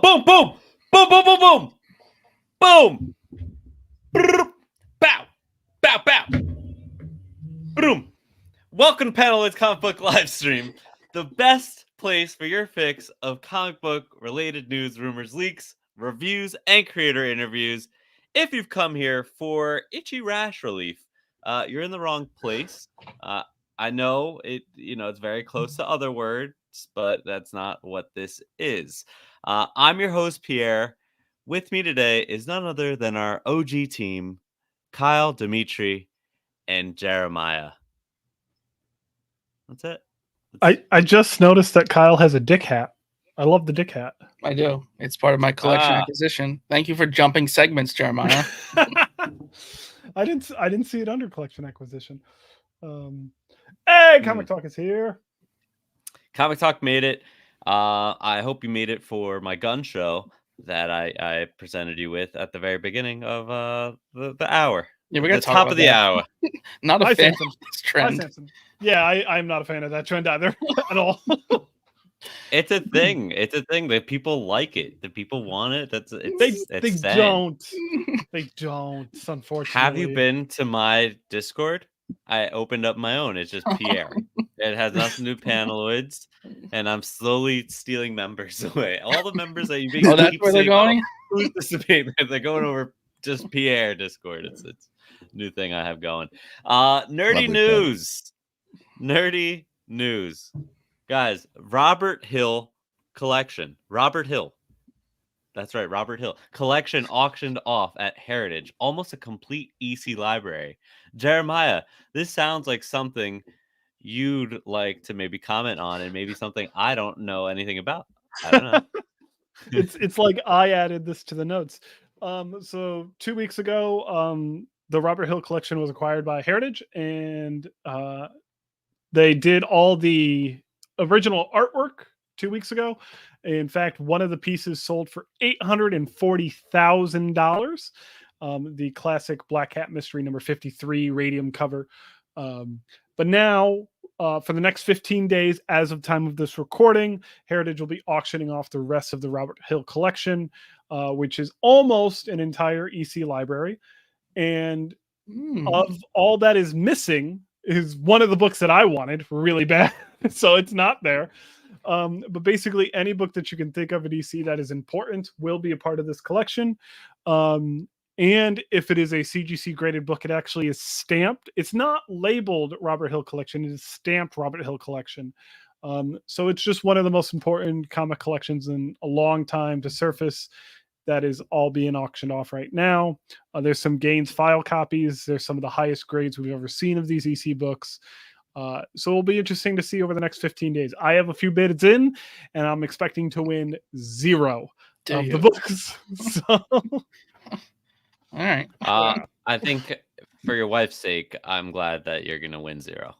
boom, boom, boom, boom, boom, boom, boom, boom. Brrr, bow, bow, bow. Boom. Welcome to Panelist Comic Book Livestream, the best place for your fix of comic book related news, rumors, leaks, reviews, and creator interviews. If you've come here for itchy rash relief, you're in the wrong place. I know it's very close to other words, but that's not what this is. I'm your host, Pierre. With me today is none other than our OG team, Kyle, Dimitri, and Jeremiah. That's it. I just noticed that Kyle has a dick hat. I love the dick hat. I do. It's part of my collection acquisition. Thank you for jumping segments, Jeremiah. I didn't see it under collection acquisition. Hey, Comic Talk is here. Comic Talk made it. I hope you made it for my gun show that I presented you with at the very beginning of the hour. Yeah, we're gonna the talk top about of the that. hour. Not a Hi, fan Samson. of this trend. Hi, Samson. Yeah, I'm not a fan of that trend either at all. It's a thing. It's a thing that people like it. That people want it. They don't. They don't. Unfortunately. Have you been to my Discord? I opened up my own. It's just Pierre. It has nothing to do with Panaloids, and I'm slowly stealing members away. All the members that you keep that's where they're saying, going? who's this debate? They're going over just Pierre Discord. It's a new thing I have going. Nerdy news. Nerdy news. Guys, Robert Hill collection. Robert Hill. That's right, Robert Hill. Collection auctioned off at Heritage. Almost a complete EC library. Jeremiah, this sounds like something you'd like to maybe comment on and maybe something I don't know anything about. I don't know. It's like I added this to the notes. So 2 weeks ago, the Robert Hill collection was acquired by Heritage, and they did all the original artwork 2 weeks ago. In fact, one of the pieces sold for $840,000. The classic Black Hat Mystery number 53 radium cover. But now, for the next 15 days, as of time of this recording, Heritage will be auctioning off the rest of the Robert Hill collection, which is almost an entire EC library. And of all that is missing is one of the books that I wanted really bad. So it's not there. But basically any book that you can think of at EC that is important will be a part of this collection. And if it is a CGC graded book, it actually is stamped. It's not labeled Robert Hill Collection. It is stamped Robert Hill Collection. So it's just one of the most important comic collections in a long time to surface. That is all being auctioned off right now. There's some Gaines file copies. There's some of the highest grades we've ever seen of these EC books. So it'll be interesting to see over the next 15 days. I have a few bids in, and I'm expecting to win 0 of the books. So... All right. I think for your wife's sake, I'm glad that you're going to win 0.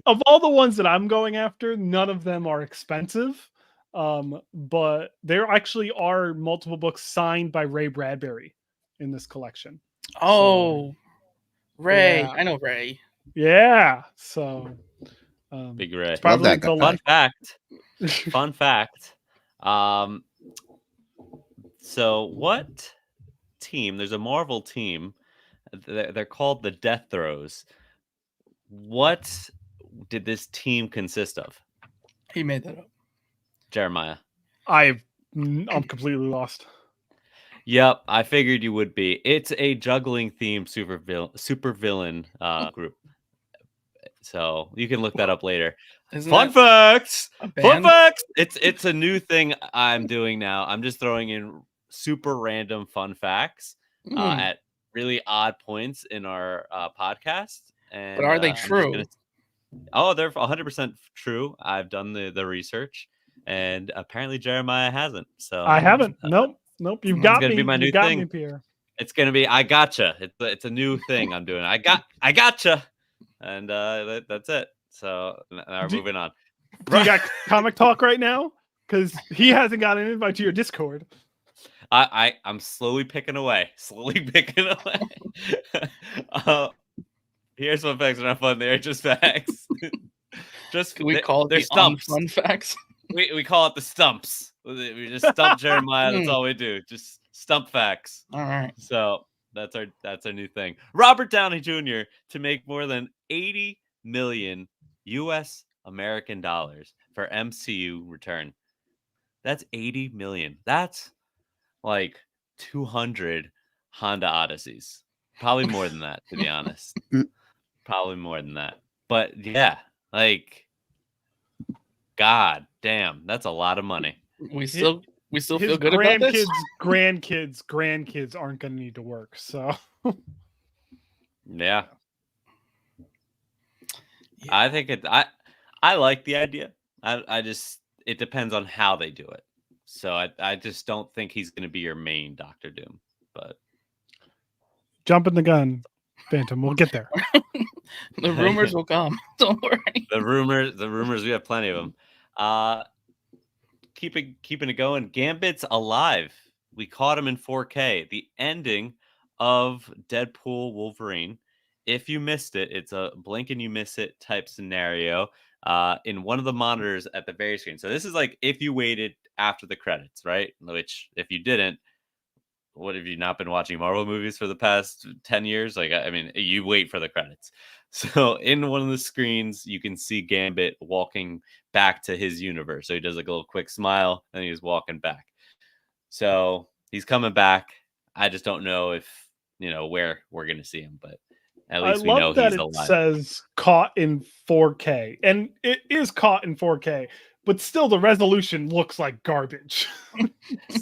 Of all the ones that I'm going after, none of them are expensive. But there actually are multiple books signed by Ray Bradbury in this collection. Oh, so, Ray. yeah. I know Ray. Yeah. So Big Ray. Love that guy. Fun fact. So what team? There's a Marvel team. They're called the Death Throes. What did this team consist of? He made that up. Jeremiah. I'm completely lost. Yep, I figured you would be. It's a juggling themed super villain group. So you can look that up later. Fun facts. It's a new thing I'm doing now. I'm just throwing in super random fun facts at really odd points in our podcast. And, but are they true? They're 100% true. I've done the research, and apparently Jeremiah hasn't. So I haven't. Nope. You've got me. Be my new got thing. Me, Pierre. It's gonna be I gotcha. It's a new thing I'm doing. I gotcha, and that's it. So now we're moving on. Do you got Comic Talk right now? Because he hasn't got an invite to your Discord. I'm slowly picking away. Here's some facts that are not fun. They're just facts. Can we call it the stumps. Fun facts? We call it the stumps. We just stump Jeremiah. That's all we do. Just stump facts. All right. So that's our new thing. Robert Downey Jr. to make more than 80 million US American dollars for MCU return. That's 80 million. That's like 200 Honda Odysseys. Probably more than that, to be honest. Probably more than that. But yeah, like, God damn, that's a lot of money. We still His feel good about this. grandkids aren't going to need to work. So Yeah. I think I like the idea. I just, it depends on how they do it. So I just don't think he's going to be your main Doctor Doom. But jumping the gun, Phantom. We'll get there. The rumors will come. Don't worry. The rumors, we have plenty of them. Keeping it going. Gambit's alive. We caught him in 4K. The ending of Deadpool Wolverine. If you missed it, it's a blink and you miss it type scenario in one of the monitors at the very screen. So this is like if you waited after the credits, right? Which if you didn't, what have you not been watching Marvel movies for the past 10 years? Like, I mean, you wait for the credits. So in one of the screens, you can see Gambit walking back to his universe. So he does like a little quick smile and he's walking back. So he's coming back. I just don't know if, where we're going to see him, but at least we know he's alive. It says caught in 4K, and it is caught in 4K, but still the resolution looks like garbage.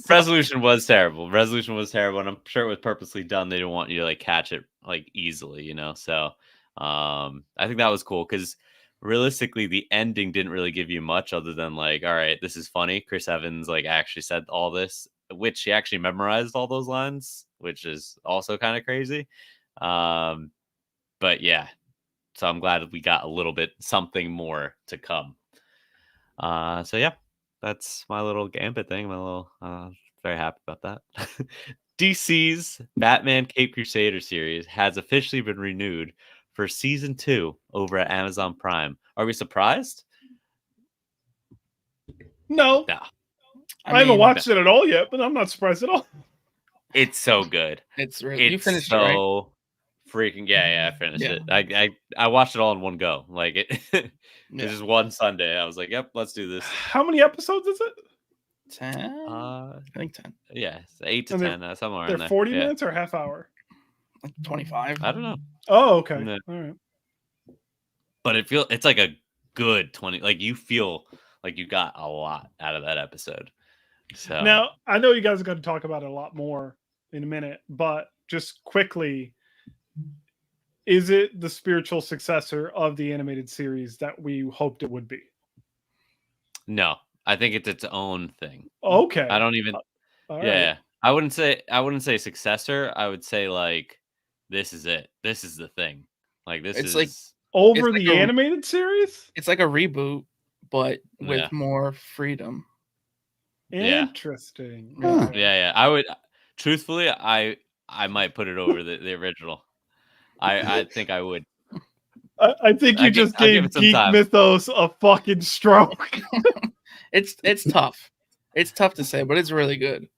Resolution was terrible, and I'm sure it was purposely done. They didn't want you to like catch it like easily, So I think that was cool because realistically, the ending didn't really give you much other than like, all right, this is funny. Chris Evans like actually said all this, which he actually memorized all those lines, which is also kind of crazy. But yeah, so I'm glad we got a little bit something more to come. So yeah, that's my little Gambit thing. Very happy about that. DC's Batman Cape Crusader series has officially been renewed for season 2 over at Amazon Prime. Are we surprised? No. I haven't watched it at all yet, but I'm not surprised at all. It's so good. It's really, you finished so it, right? Freaking I finished it. I watched it all in one go. Like it was just one Sunday. I was like, yep, let's do this. How many episodes is it? 10. I think 10. Yeah, 8 to 10, somewhere in there. 40 minutes or half hour? Like 25. I don't know. Oh, okay. No. All right. But it's like a good 20. Like you feel like you got a lot out of that episode. So now I know you guys are going to talk about it a lot more in a minute, but just quickly, is it the spiritual successor of the animated series that we hoped it would be? No, I think it's its own thing. Okay. I don't even. Right. I wouldn't say successor. I would say like this is it. This is the thing. Like this is like over the animated series. It's like a reboot, but with more freedom. Interesting. Yeah. I would truthfully, I might put it over the original. I think I would. I think you just gave Geek Mythos a fucking stroke. It's tough. It's tough to say, but it's really good.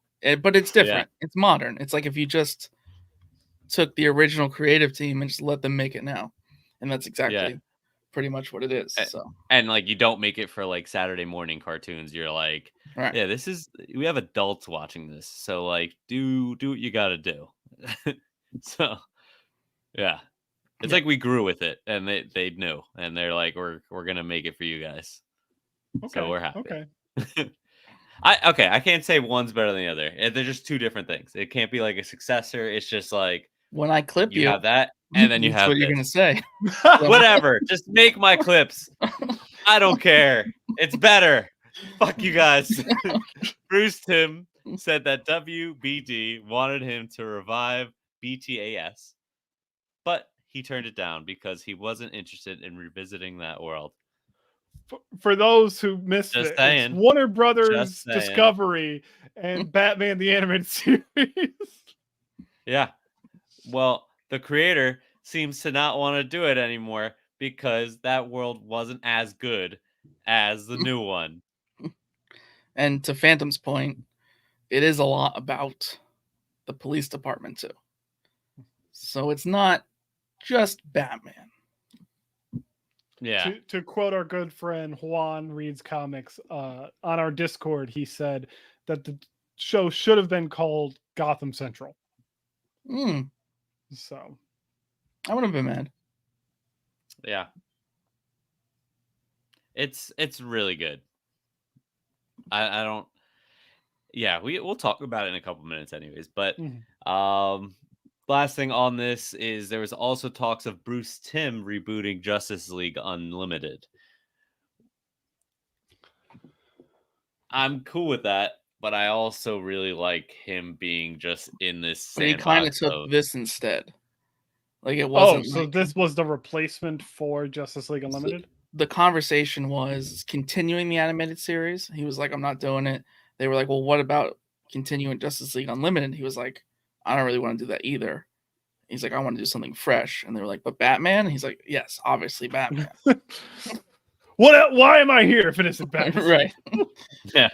But it's different. It's modern. It's like if you just took the original creative team and just let them make it now, and that's exactly pretty much what it is. So and like you don't make it for like Saturday morning cartoons. You're like, we have adults watching this, so like do what you got to do. So yeah. It's like we grew with it, and they knew, and they're like, we're gonna make it for you guys. Okay, so we're happy. Okay. I can't say one's better than the other. They're just two different things. It can't be like a successor. It's just like when I clip you have that, and then you have what you're gonna say. Whatever. Just make my clips. I don't care. It's better. Fuck you guys. Bruce Timm said that WBD wanted him to revive BTAS, but he turned it down because he wasn't interested in revisiting that world. For those who missed it's Warner Brothers Discovery and Batman the Animated Series. Yeah. Well, the creator seems to not want to do it anymore because that world wasn't as good as the new one. And to Phantom's point, it is a lot about the police department too. So it's not just Batman. Yeah. To quote our good friend Juan Reads Comics, on our Discord, he said that the show should have been called Gotham Central. So I would have been mad. Yeah. It's really good. I don't. Yeah, we'll talk about it in a couple minutes, anyways. But last thing on this is there was also talks of Bruce Timm rebooting Justice League Unlimited. I'm cool with that, but I also really like him being just in this. But he kind of sandbox took this instead. Like it wasn't. so like, this was the replacement for Justice League Unlimited. the conversation was continuing the animated series. He was like, "I'm not doing it." They were like, "Well, what about continuing Justice League Unlimited?" He was like, "I don't really want to do that either." He's like, "I want to do something fresh." And they were like, "But Batman?" And he's like, "Yes, obviously Batman." Why am I here if it isn't Batman? Right. Yeah.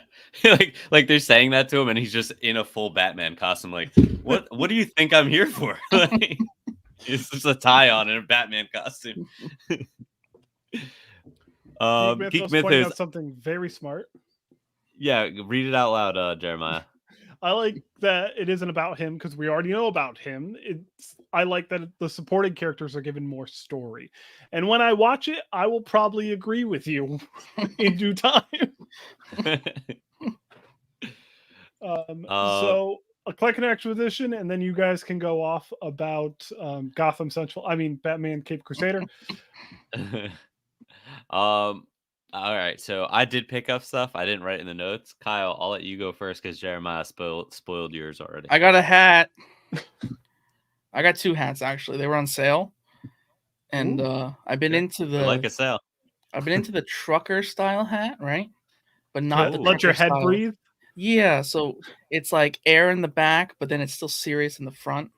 like they're saying that to him and he's just in a full Batman costume. Like, what do you think I'm here for? Like, it's just a tie on and a Batman costume. Geek Myth pointing out something very smart. Yeah, read it out loud, Jeremiah. I like that it isn't about him because we already know about him. I like that the supporting characters are given more story. And when I watch it, I will probably agree with you in due time. So a Collect Connection edition, and then you guys can go off about Gotham Central. I mean, Batman Cape Crusader. All right, so I did pick up stuff. I didn't write in the notes. Kyle, I'll let you go first because Jeremiah spoiled yours already. I got a hat. I got 2 hats actually. They were on sale, and I've been into the like a sale. I've been into the trucker style hat, right? But not the let your head style. breathe. Yeah, so it's like air in the back, but then it's still serious in the front.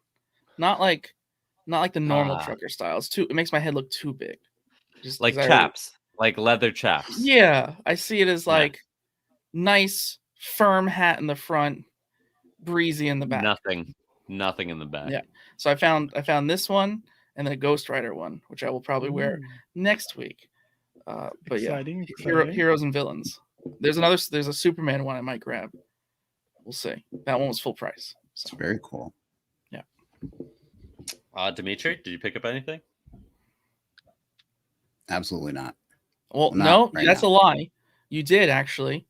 Not like the normal trucker style. It makes my head look too big. Just like chaps. Like leather chaps. Yeah, I see it as like nice, firm hat in the front, breezy in the back. Nothing in the back. Yeah. So I found this one and then a Ghost Rider one, which I will probably wear next week. But exciting. Heroes and villains. There's a Superman one I might grab. We'll see. That one was full price. So. It's very cool. Yeah. Dimitri, did you pick up anything? Absolutely not. Well, no, that's a lie. You did actually.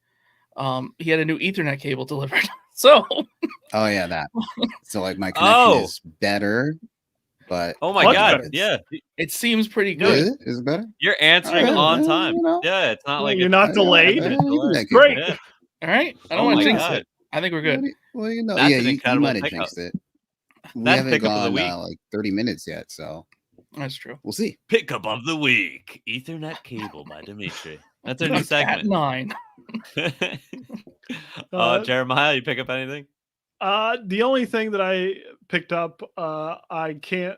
He had a new Ethernet cable delivered. So. Oh yeah, that. So like my connection is better, but oh my god, yeah, it seems pretty good. Is it better? You're answering on time. You know? Yeah, it's not like you're not delayed. Great. Yeah. All right. I don't want to jinx it. I think we're good. Well, you know, that's you might have jinxed it. We haven't gone like 30 minutes yet, so. That's true. We'll see. Pickup of the week: Ethernet cable by Dimitri. That's our new segment. At 9. Jeremiah, you pick up anything? The only thing that I picked up, I can't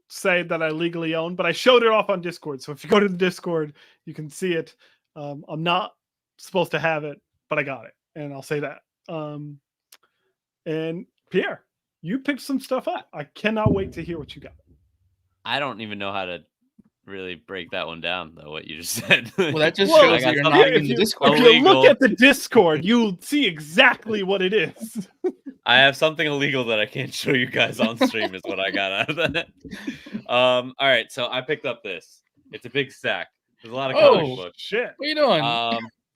say that I legally own, but I showed it off on Discord. So if you go to the Discord, you can see it. I'm not supposed to have it, but I got it, and I'll say that. And Pierre, you picked some stuff up. I cannot wait to hear what you got. I don't even know how to really break that one down, though, what you just said. Well, that just shows that you're not in the Discord. If you look at the Discord, you'll see exactly what it is. I have something illegal that I can't show you guys on stream is what I got out of that. All right, so I picked up this. It's a big stack. There's a lot of comic books. Shit. What are you doing?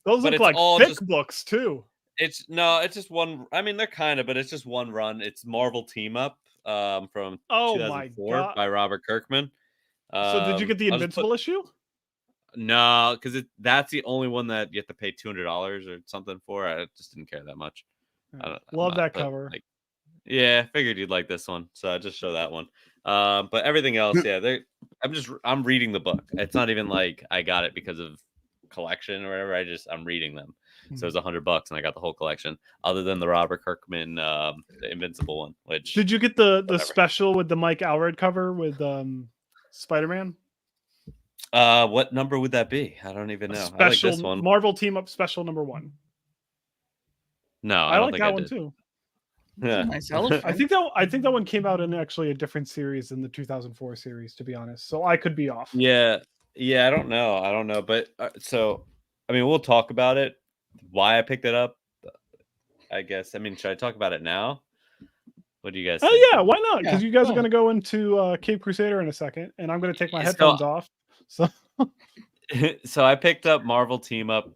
Those look like thick books, too. It's just one. I mean, they're kind of, but it's just one run. It's Marvel Team Up from 2004 by Robert Kirkman. So did you get the Invincible issue? No, because that's the only one that you have to pay $200 or something for. I just didn't care that much. Love that cover. Yeah, figured you'd like this one, so I just show that one. But everything else, yeah, I'm reading the book. It's not even like I got it because of collection or whatever. I'm reading them. So it was $100 and I got the whole collection, other than the Robert Kirkman, the Invincible one. Which did you get the special with the Mike Allred cover with Spider-Man? What number would that be? I don't even know. Special I like this one. Marvel Team Up special number 1. No, I don't like think that I one did. too. It's a nice elephant. I think that one came out in actually a different series than the 2004 series, to be honest. So I could be off. Yeah, I don't know, but so I mean, we'll talk about it. Why I picked it up, I guess. I mean, should I talk about it now? What do you guys think? Oh yeah, why not? Because Yeah, you guys cool. are going to go into Cape Crusader in a second, and I'm going to take my So- headphones off. So So I picked up Marvel Team Up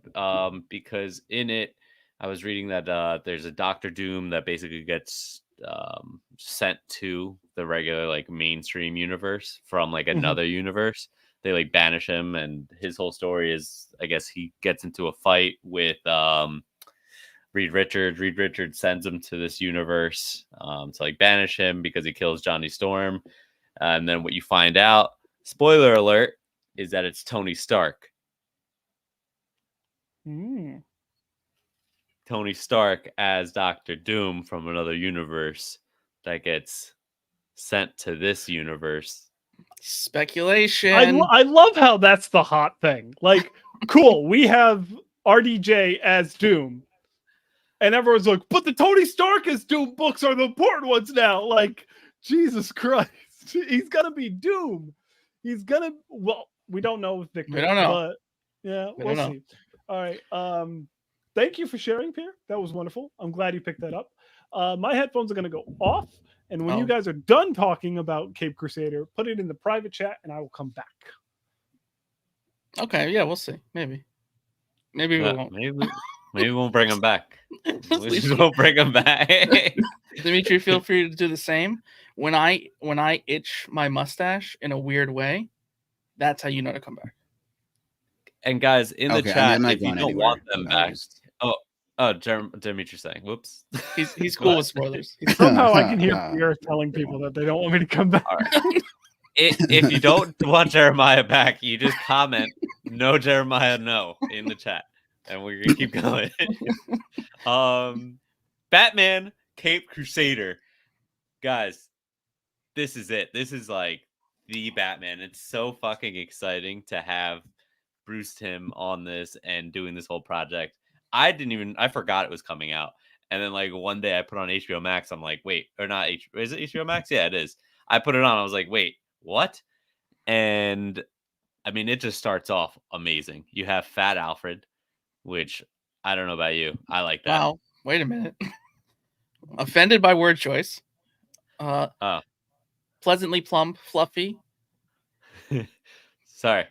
because in it I was reading that there's a Doctor Doom that basically gets sent to the regular like mainstream universe from like another universe. They like banish him, and his whole story is, I guess, he gets into a fight with Reed Richards. Reed Richards sends him to this universe to like banish him because he kills Johnny Storm. And then what you find out, spoiler alert, is that it's Tony Stark. Tony Stark as Doctor Doom from another universe that gets sent to this universe. Speculation. I love how that's the hot thing. Like, cool, we have RDJ as Doom, and everyone's like, but the Tony Stark as Doom books are the important ones now. Like, Jesus Christ, he's gonna be Doom. He's gonna. Well, we don't know, Victor. We don't know. But yeah, we'll see. All right. Thank you for sharing, Pierre. That was wonderful. I'm glad you picked that up. My headphones are gonna go off. And when you guys are done talking about Cape Crusader, put it in the private chat and I will come back. Okay, yeah, we'll see. Maybe we won't. Maybe we won't bring him back. We just won't bring him back. Dimitri, feel free to do the same. When I itch my mustache in a weird way, that's how you know to come back. And guys, in the chat, I'm not if you going don't anywhere. want them back, Dimitri's saying, "Whoops." He's cool with spoilers. Somehow I can hear Pierre telling people that they don't want me to come back. All right. If you don't want Jeremiah back, you just comment "No Jeremiah, no" in the chat, and we're gonna keep going. Batman Cape Crusader, guys, this is it. This is like the Batman. It's so fucking exciting to have Bruce Timm on this and doing this whole project. I forgot it was coming out. And then like one day I put on HBO Max. I'm like, wait, or not is it HBO Max? Yeah, it is. I put it on. I was like, wait, what? And I mean, it just starts off amazing. You have Fat Alfred, which I don't know about you. I like that. Wow. Wait a minute. Offended by word choice. Pleasantly plump, fluffy. Sorry.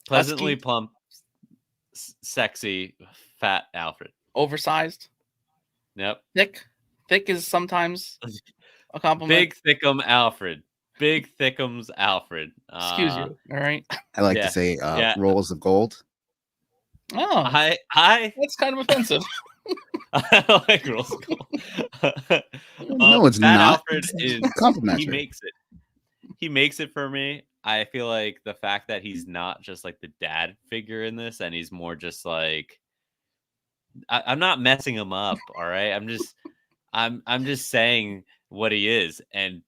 Pleasantly Husky. plump, sexy, fat Alfred. Oversized. Yep. Thick is sometimes a compliment. Big thickum Alfred. Big thickums Alfred. Excuse you. All right. I like to say rolls of gold. Oh, I that's kind of offensive. I like rolls of gold. No, it's Fat not. Alfred is Complimentary. he makes it. He makes it for me. I feel like the fact that he's not just like the dad figure in this, and he's more just like I'm not messing him up. All right, I'm just saying what he is, and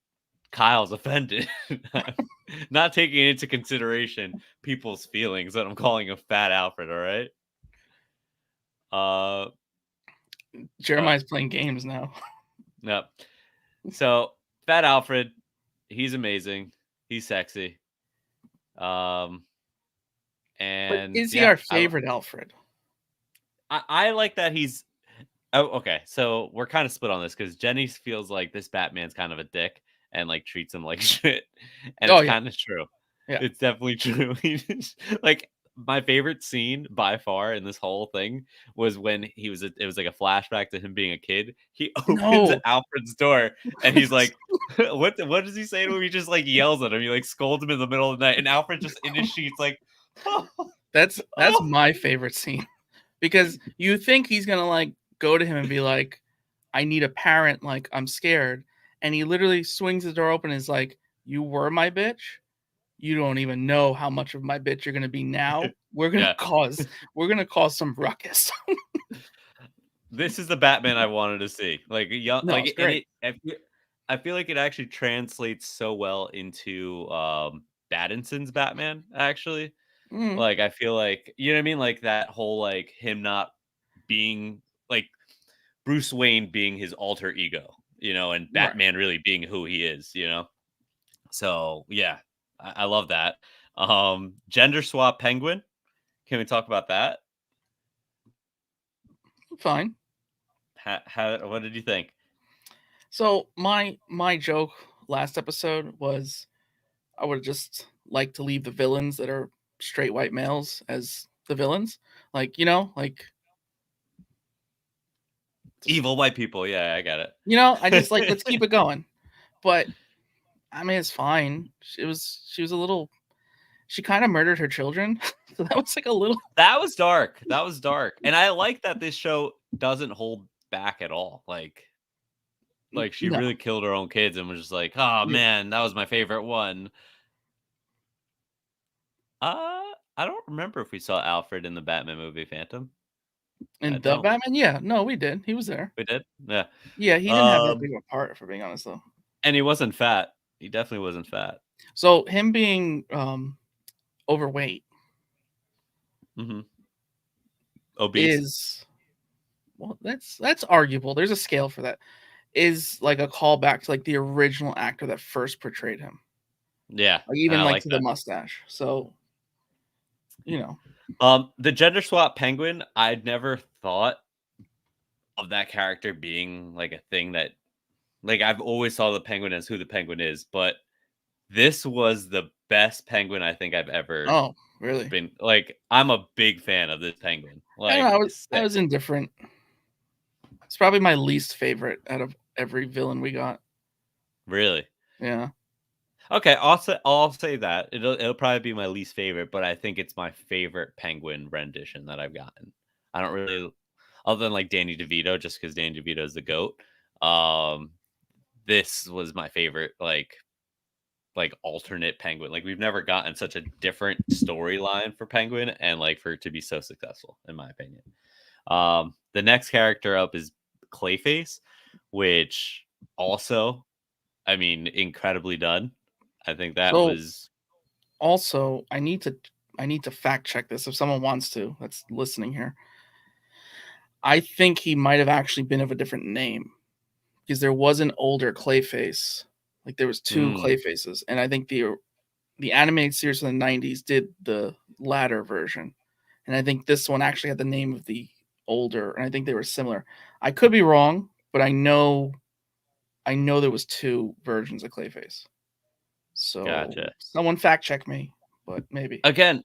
Kyle's offended. Not taking into consideration people's feelings that I'm calling him Fat Alfred. All right. Jeremiah's playing games now. No. So Fat Alfred, he's amazing. He's sexy. And But is he our favorite Alfred? I like that he's okay. So we're kind of split on this because Jenny feels like this Batman's kind of a dick and like treats him like shit. And it's kind of true. Yeah. It's definitely true. Like my favorite scene by far in this whole thing was when it was like a flashback to him being a kid. He opens Alfred's door and he's like, what does he say to him? He just like yells at him. He like scolds him in the middle of the night, and Alfred just in his sheets like, oh. That's my favorite scene. Because you think he's gonna like go to him and be like, I need a parent, like I'm scared. And he literally swings the door open and is like, you were my bitch? You don't even know how much of my bitch you're gonna be now. We're gonna cause some ruckus. This is the Batman I wanted to see. Like young, No, like it's great. I feel like it actually translates so well into Pattinson's Batman, actually. Mm. Like I feel like, you know what I mean? Like that whole like him not being like Bruce Wayne being his alter ego, and Batman really being who he is, So yeah, I love that. Gender swap Penguin. Can we talk about that? Fine. What did you think? So my joke last episode was I would just like to leave the villains that are straight white males as the villains. Like, like Evil white people. Yeah, I got it. I just like let's keep it going. But I mean it's fine. She was a little she kind of murdered her children. So that was like a little That was dark. And I like that this show doesn't hold back at all. Like she No. really killed her own kids and was just like, oh man, that was my favorite one. I don't remember if we saw Alfred in the Batman movie Phantom. And the Batman, yeah, no, we did. He was there. We did, yeah. Yeah, he didn't have that big of a part, for being honest, though. And he wasn't fat. He definitely wasn't fat. So him being overweight, obese is that's arguable. There's a scale for that. Is like a callback to like the original actor that first portrayed him. Yeah, like even like to the mustache. So, the gender swap Penguin. I'd never thought of that character being like a thing that, like, I've always saw the Penguin as who the Penguin is, but this was the best Penguin I think I've ever. Oh, really? Been like, I'm a big fan of this Penguin. Like, I was indifferent. It's probably my least favorite out of every villain we got. Really? Yeah. Okay, I'll say that it'll probably be my least favorite, but I think it's my favorite Penguin rendition that I've gotten. I don't really, other than like Danny DeVito, just because Danny DeVito is the GOAT. This was my favorite, like alternate Penguin. Like, we've never gotten such a different storyline for Penguin, and like for it to be so successful, in my opinion. The next character up is Clayface, which also, I mean, incredibly done. I think that was. Also, I need to fact check this if someone wants to that's listening here. I think he might have actually been of a different name, because there was an older Clayface. Like, there was two Clayfaces, and I think the animated series from the 90s did the latter version, and I think this one actually had the name of the older, and I think they were similar. I could be wrong, but I know there was two versions of Clayface. So Gotcha. Someone fact check me, but maybe. Again,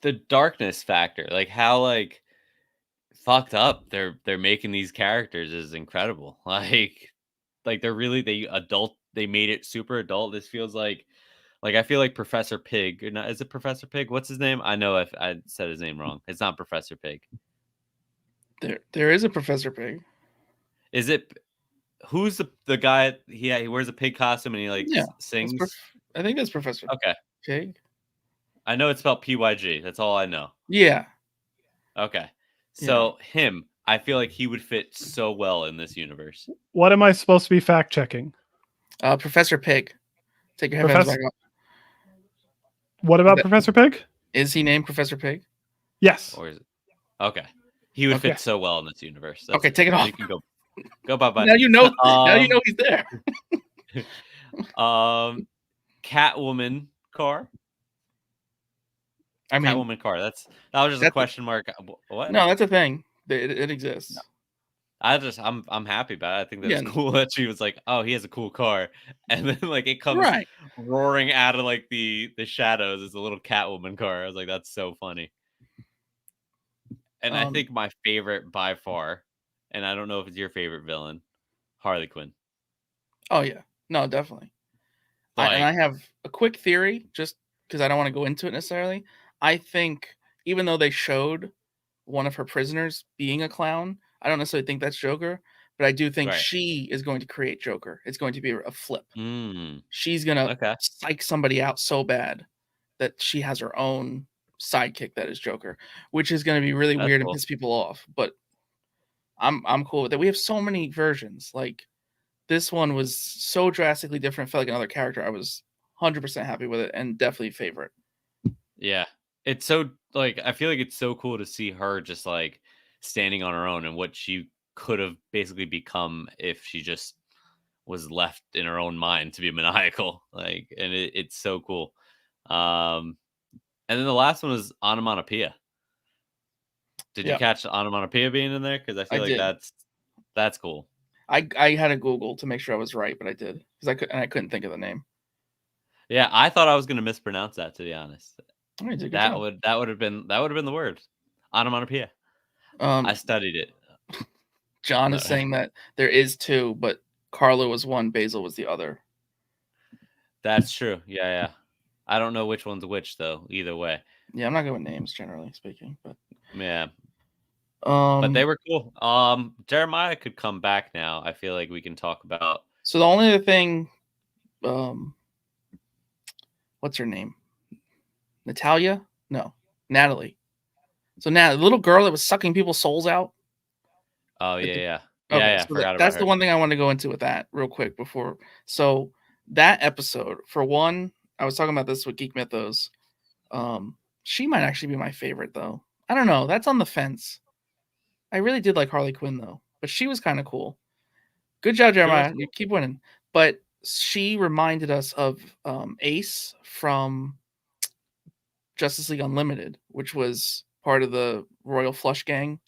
the darkness factor, like how like fucked up they're making these characters is incredible. Like they're really they made it super adult. This feels like I feel like Professor Pig, or not, is it Professor Pig? What's his name? I know if I said his name wrong. It's not Professor Pig. There is a Professor Pig. Is it? Who's the guy? He wears a pig costume and he sings. I think that's Professor Pig. I know it's spelled PYG. That's all I know. Yeah. Okay. So him, I feel like he would fit so well in this universe. What am I supposed to be fact checking? Professor Pig. Take your headphones back off. What about Professor Pig? Is he named Professor Pig? Yes. Or is it? Okay. He would fit so well in this universe. Okay, take it off. You can go bye-bye. Now you know. Now you know he's there. Catwoman car. I mean, Catwoman car. That was just a question mark. What? No, that's a thing. It exists. No. I'm happy about it. I think that's cool that she was like, oh, he has a cool car, and then like it comes roaring out of like the shadows as a little Catwoman car. I was like, that's so funny. And I think my favorite by far, and I don't know if it's your favorite villain, Harley Quinn. Oh yeah, no, definitely. And I have a quick theory, just because I don't want to go into it necessarily. I think even though they showed one of her prisoners being a clown, I don't necessarily think that's Joker, but I do think she is going to create Joker. It's going to be a flip. She's going to psych somebody out so bad that she has her own sidekick that is Joker, which is going to be really weird and piss people off. But I'm cool with that. We have so many versions. Like, this one was so drastically different. Felt like another character. I was 100% happy with it and definitely favorite. Yeah. It's so, like, I feel like it's so cool to see her just like standing on her own and what she could have basically become if she just was left in her own mind to be maniacal. Like, and it's so cool. And then the last one was onomatopoeia. Did you Yeah, catch onomatopoeia being in there? Because I I feel like did. that's cool. I had to Google to make sure I was right, but I did because I couldn't think of the name. Yeah, I thought I was going to mispronounce that, to be honest. Oh, you did a good That job. would have been the word onomatopoeia. I studied it. John No. is saying that there is two, but Carla was one, Basil was the other. That's true. Yeah. I don't know which one's which though. Either way. Yeah, I'm not good with names generally speaking, but Yeah. But they were cool. Jeremiah could come back now. I feel like we can talk about. So the only other thing, what's her name? Natalia? No, Natalie. So now the little girl that was sucking people's souls out. Oh yeah. Okay, Yeah. so Forgot about that's her. the one thing I want to go into with that real quick before. So that episode, for one, I was talking about this with Geek Mythos. She might actually be my favorite though. I don't know. That's on the fence. I really did like Harley Quinn though, but she was kind of cool. Good job, Jeremiah. Cool. You keep winning. But she reminded us of Ace from Justice League Unlimited, which was part of the Royal Flush Gang.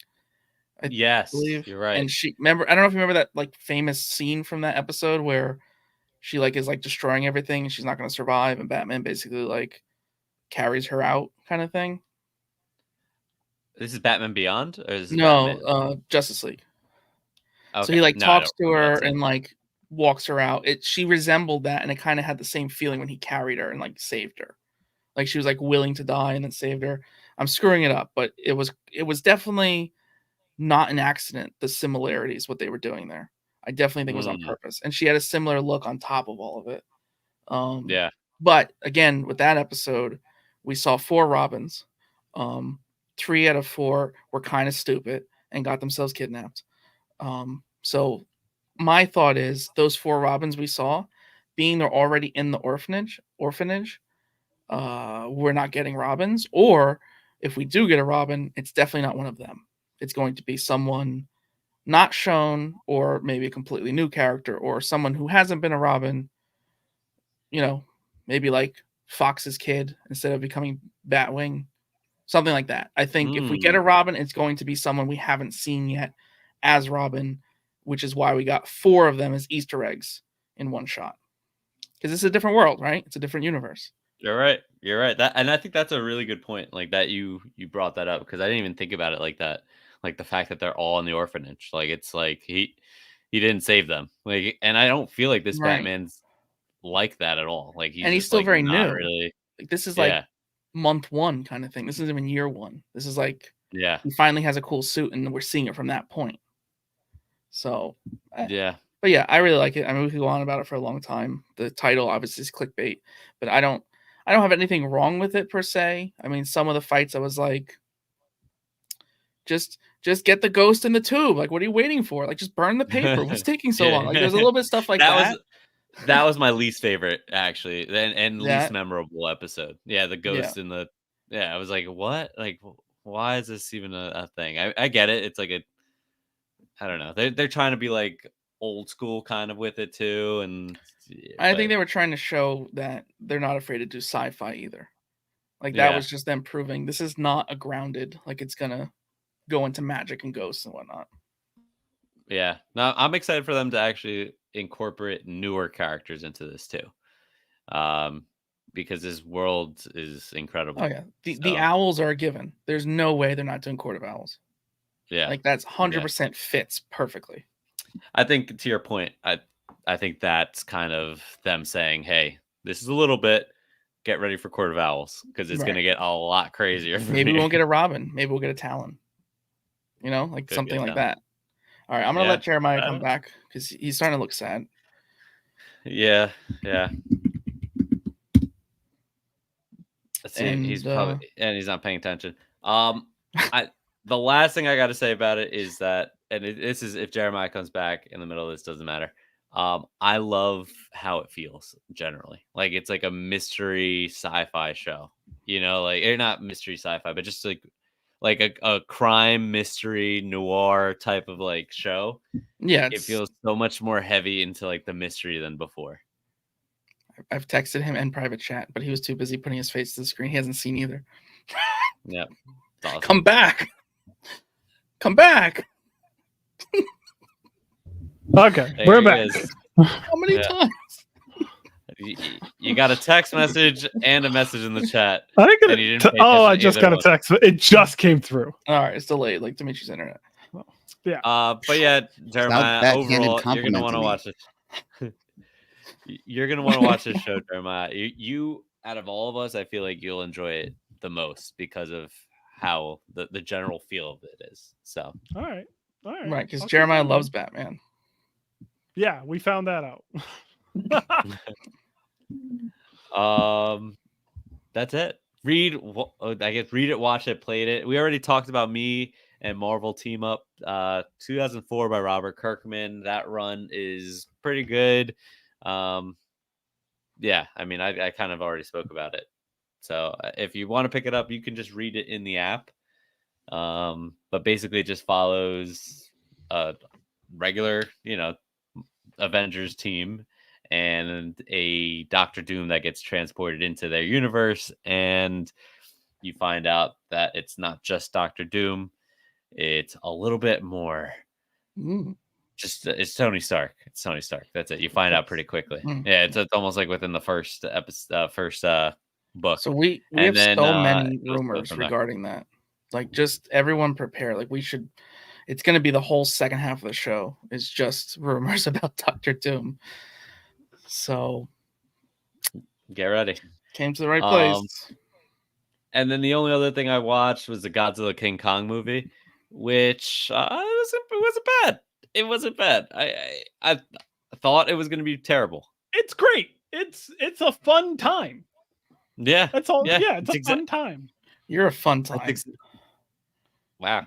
I Yes, believe. you're right. And she remember. I don't know if you remember that like famous scene from that episode where she like is like destroying everything and she's not going to survive, and Batman basically like carries her out, kind of thing. This is Batman Beyond, or is this No, Batman? Justice League. Okay. So he like No, I talks don't to remember her that scene. and like walks her out. She resembled that, and it kind of had the same feeling when he carried her and like saved her. Like she was like willing to die and then saved her. I'm screwing it up, but it was definitely not an accident. The similarities, what they were doing there, I definitely think it was on purpose. And she had a similar look on top of all of it. Yeah. But again, with that episode, we saw 4 Robins. 3 out of 4 were kind of stupid and got themselves kidnapped. So my thought is those 4 Robins we saw, being they're already in the orphanage, we're not getting Robins, or if we do get a Robin, it's definitely not one of them. It's going to be someone not shown, or maybe a completely new character, or someone who hasn't been a Robin. You know, maybe like Fox's kid instead of becoming Batwing, something like that. I think if we get a Robin, it's going to be someone we haven't seen yet as Robin, which is why we got 4 of them as Easter eggs in one shot. Because it's a different world, right? It's a different universe. You're right. That, and I think that's a really good point. Like that you brought that up, because I didn't even think about it like that. Like the fact that they're all in the orphanage. Like it's like he didn't save them. Like, and I don't feel like this Right. Batman's like that at all. Like And he's just still like very not new. really. Like this is Yeah. like month 1 kind of thing. This isn't even year 1. This is like Yeah. he finally has a cool suit, and we're seeing it from that point. So Yeah. But yeah, I really like it. I mean, we could go on about it for a long time. The title obviously is clickbait, but I don't have anything wrong with it per se. I mean, some of the fights I was like, just get the ghost in the tube. Like, what are you waiting for? Like, just burn the paper. What's taking so long? Like, there's a little bit of stuff like that. That was my least favorite, actually, and least That- memorable episode. Yeah, the ghost in the. Yeah, I was like, what? Like, why is this even a thing? I get it. It's like I don't know. They're trying to be like old school kind of with it too, and I think they were trying to show that they're not afraid to do sci-fi either. Like that was just them proving this is not a grounded. Like it's gonna go into magic and ghosts and whatnot. Yeah, no, I'm excited for them to actually incorporate newer characters into this too, because this world is incredible. Oh yeah, the owls are a given. There's no way they're not doing Court of Owls. Yeah, like that's 100% fits perfectly. I think to your point, I think that's kind of them saying, "Hey, this is a little bit. Get ready for Court of Owls because it's going to get a lot crazier." Maybe we won't get a Robin. Maybe we'll get a Talon. You know, like something like that. All right, I'm gonna let Jeremiah come back because he's starting to look sad. Yeah. Let's see. He's probably he's not paying attention. The last thing I got to say about it is that, and this is if Jeremiah comes back in the middle of this, doesn't matter. I love how it feels generally. Like it's like a mystery sci-fi show. You know, like not mystery sci-fi, but just like like a crime mystery noir type of like show. Yeah, It feels so much more heavy into like the mystery than before. I've texted him in private chat, but he was too busy putting his face to the screen. He hasn't seen either. Yeah, it's awesome. Come back. Come back. Okay, There we're he back. is. How many Yeah. times? You got a text message and a message in the chat. I think And you didn't pay I attention to just either got a one. text. It just came through. All right, it's delayed, like Dimitri's internet. But yeah, Jeremiah, backhanded overall, you're gonna want to compliment watch it. You're gonna want to watch this show, Jeremiah. You, out of all of us, I feel like you'll enjoy it the most because of how the general feel of it is. So, All right. Right, because I'll Jeremiah keep it loves in. Batman. Yeah, we found that out. that's it. Read it, watch it, played it. We already talked about Me and Marvel Team Up, 2004 by Robert Kirkman. That run is pretty good. Yeah, I mean, I kind of already spoke about it. So if you want to pick it up, you can just read it in the app. But basically, it just follows a regular, Avengers team and a Doctor Doom that gets transported into their universe, and you find out that it's not just Doctor Doom; it's a little bit more. Just it's Tony Stark. It's Tony Stark. That's it. You find out pretty quickly. Yeah, it's almost like within the first episode, book. So we And have then, so many it just goes rumors from there. regarding that. Like, just everyone prepare. Like, it's going to be the whole second half of the show is just rumors about Doctor Doom. So Get ready. came to the right place. And then the only other thing I watched was the Godzilla King Kong movie, which it wasn't bad. It wasn't bad. I thought it was going to be terrible. It's great. It's a fun time. Yeah, That's all. Yeah, Yeah, it's a fun time. You're a fun time. Wow.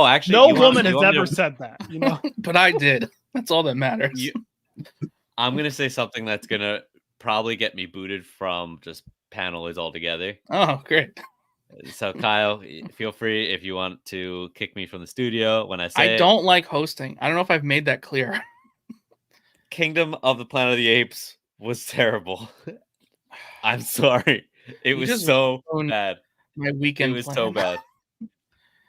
Actually, No woman has ever said that. But I did. That's all that matters. I'm gonna say something that's gonna probably get me booted from just panelists altogether. Oh, great. So Kyle, feel free if you want to kick me from the studio when I say I don't like hosting. I don't know if I've made that clear. Kingdom of the Planet of the Apes was terrible. I'm sorry. It was so bad. My weekend. It was so bad.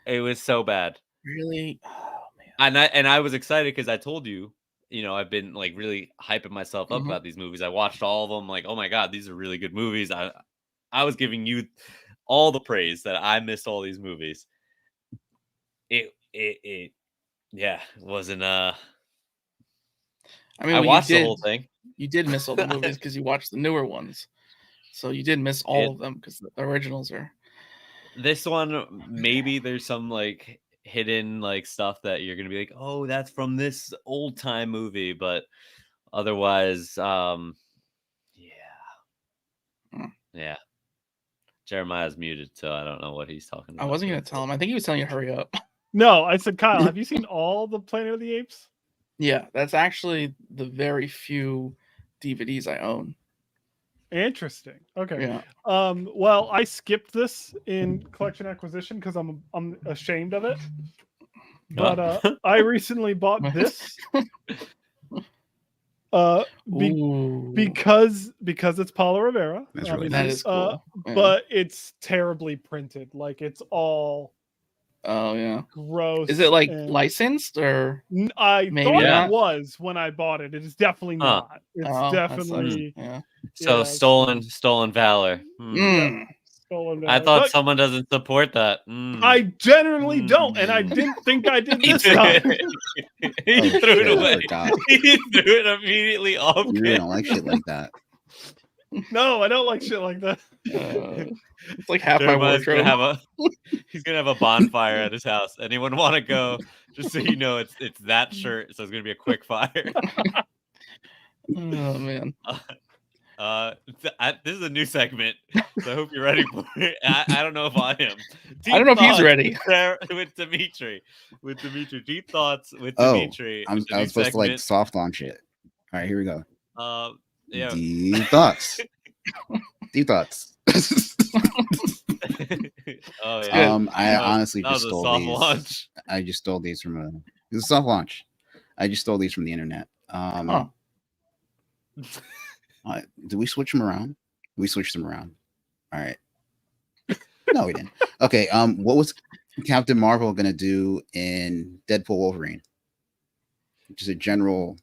It was so bad. Really? Oh man. And I was excited because I told you, I've been like really hyping myself up about these movies. I watched all of them. Like, oh my god, these are really good movies. I was giving you all the praise that I missed all these movies. It wasn't I mean, I watched the whole thing. You did miss all the movies because you watched the newer ones. So you did miss all of them because the originals are. This one, maybe there's some like hidden like stuff that you're gonna be like, oh, that's from this old time movie, but otherwise, yeah. Jeremiah's muted, so I don't know what he's talking about. I wasn't gonna tell him. I think he was telling you to hurry up. No, I said, Kyle, have you seen all the Planet of the Apes? Yeah, that's actually the very few DVDs I own. Interesting. Okay. Yeah. Well, I skipped this in collection acquisition because I'm ashamed of it. But I recently bought this. Because it's Paulo Rivera. That's really that is cool. But it's terribly printed. Like it's all gross. Is it like licensed or I maybe thought not? it was when I bought it. It is definitely not. It's definitely So stolen valor. Stolen valor. I thought someone doesn't support that. I generally don't, and I didn't think I did this time. He threw it away. He threw it immediately off. You really don't like shit like that. No, I don't like shit like that. It's like half my wardrobe. He's gonna have a bonfire at his house. Anyone want to go? Just so you know, it's that shirt. So it's gonna be a quick fire. Oh man. This is a new segment, so I hope you're ready for it. I don't know if I am. I don't know if he's ready. With Dimitri. Deep thoughts with Dimitri. I was supposed to like soft launch it. All right, here we go. Yeah. Deep thoughts. Deep thoughts. Oh yeah. I honestly that just was a stole soft these. launch. I just stole these from a. It's a soft launch. I just stole these from the internet. Huh. Do we switch them around? We switched them around. All right. No, we didn't. Okay. What was Captain Marvel gonna do in Deadpool Wolverine? Just a general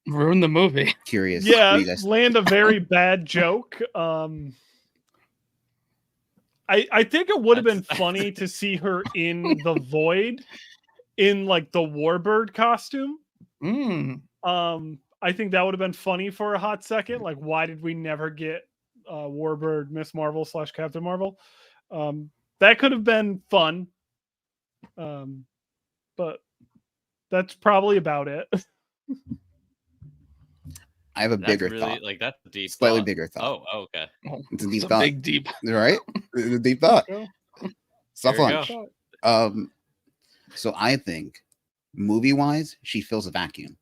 Ruin the movie. curious. Yeah, what do you guys land a very bad joke. I think it would have been That's- funny to see her in the Void in like the Warbird costume. Mm. I think that would have been funny for a hot second. Like, why did we never get Warbird, Miss Marvel / Captain Marvel? That could have been fun. But that's probably about it. I have a That's bigger really thought. like that's a deep Slightly thought. bigger thought. Oh, okay. Oh, It's a deep it's thought. big deep. Right? It's a deep thought. Go. Soft Here we launch. go. So I think movie-wise, she fills a vacuum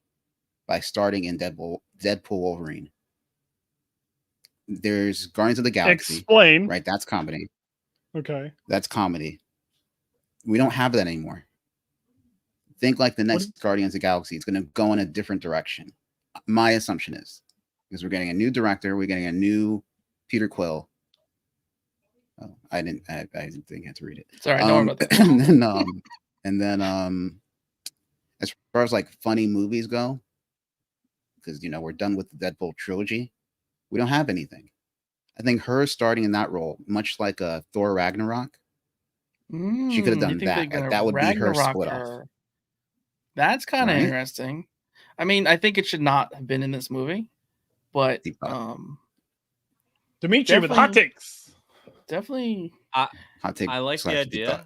by starting in Deadpool Wolverine. There's Guardians of the Galaxy. Explain. Right, that's comedy. Okay. That's comedy. We don't have that anymore. Think like the next Guardians of the Galaxy. It's going to go in a different direction. My assumption is because we're getting a new director, we're getting a new Peter Quill. Oh, I didn't think I had to read it. Sorry, don't worry about that. and then as far as like funny movies go, because we're done with the Deadpool trilogy, we don't have anything. I think her starting in that role, much like a Thor Ragnarok, she could have done that. That would be her split off. That's kind of Right? interesting. I mean, I think it should not have been in this movie, but Deep thought. Dimitri with hot takes. Definitely. Hot take. I like the / deep idea. thought.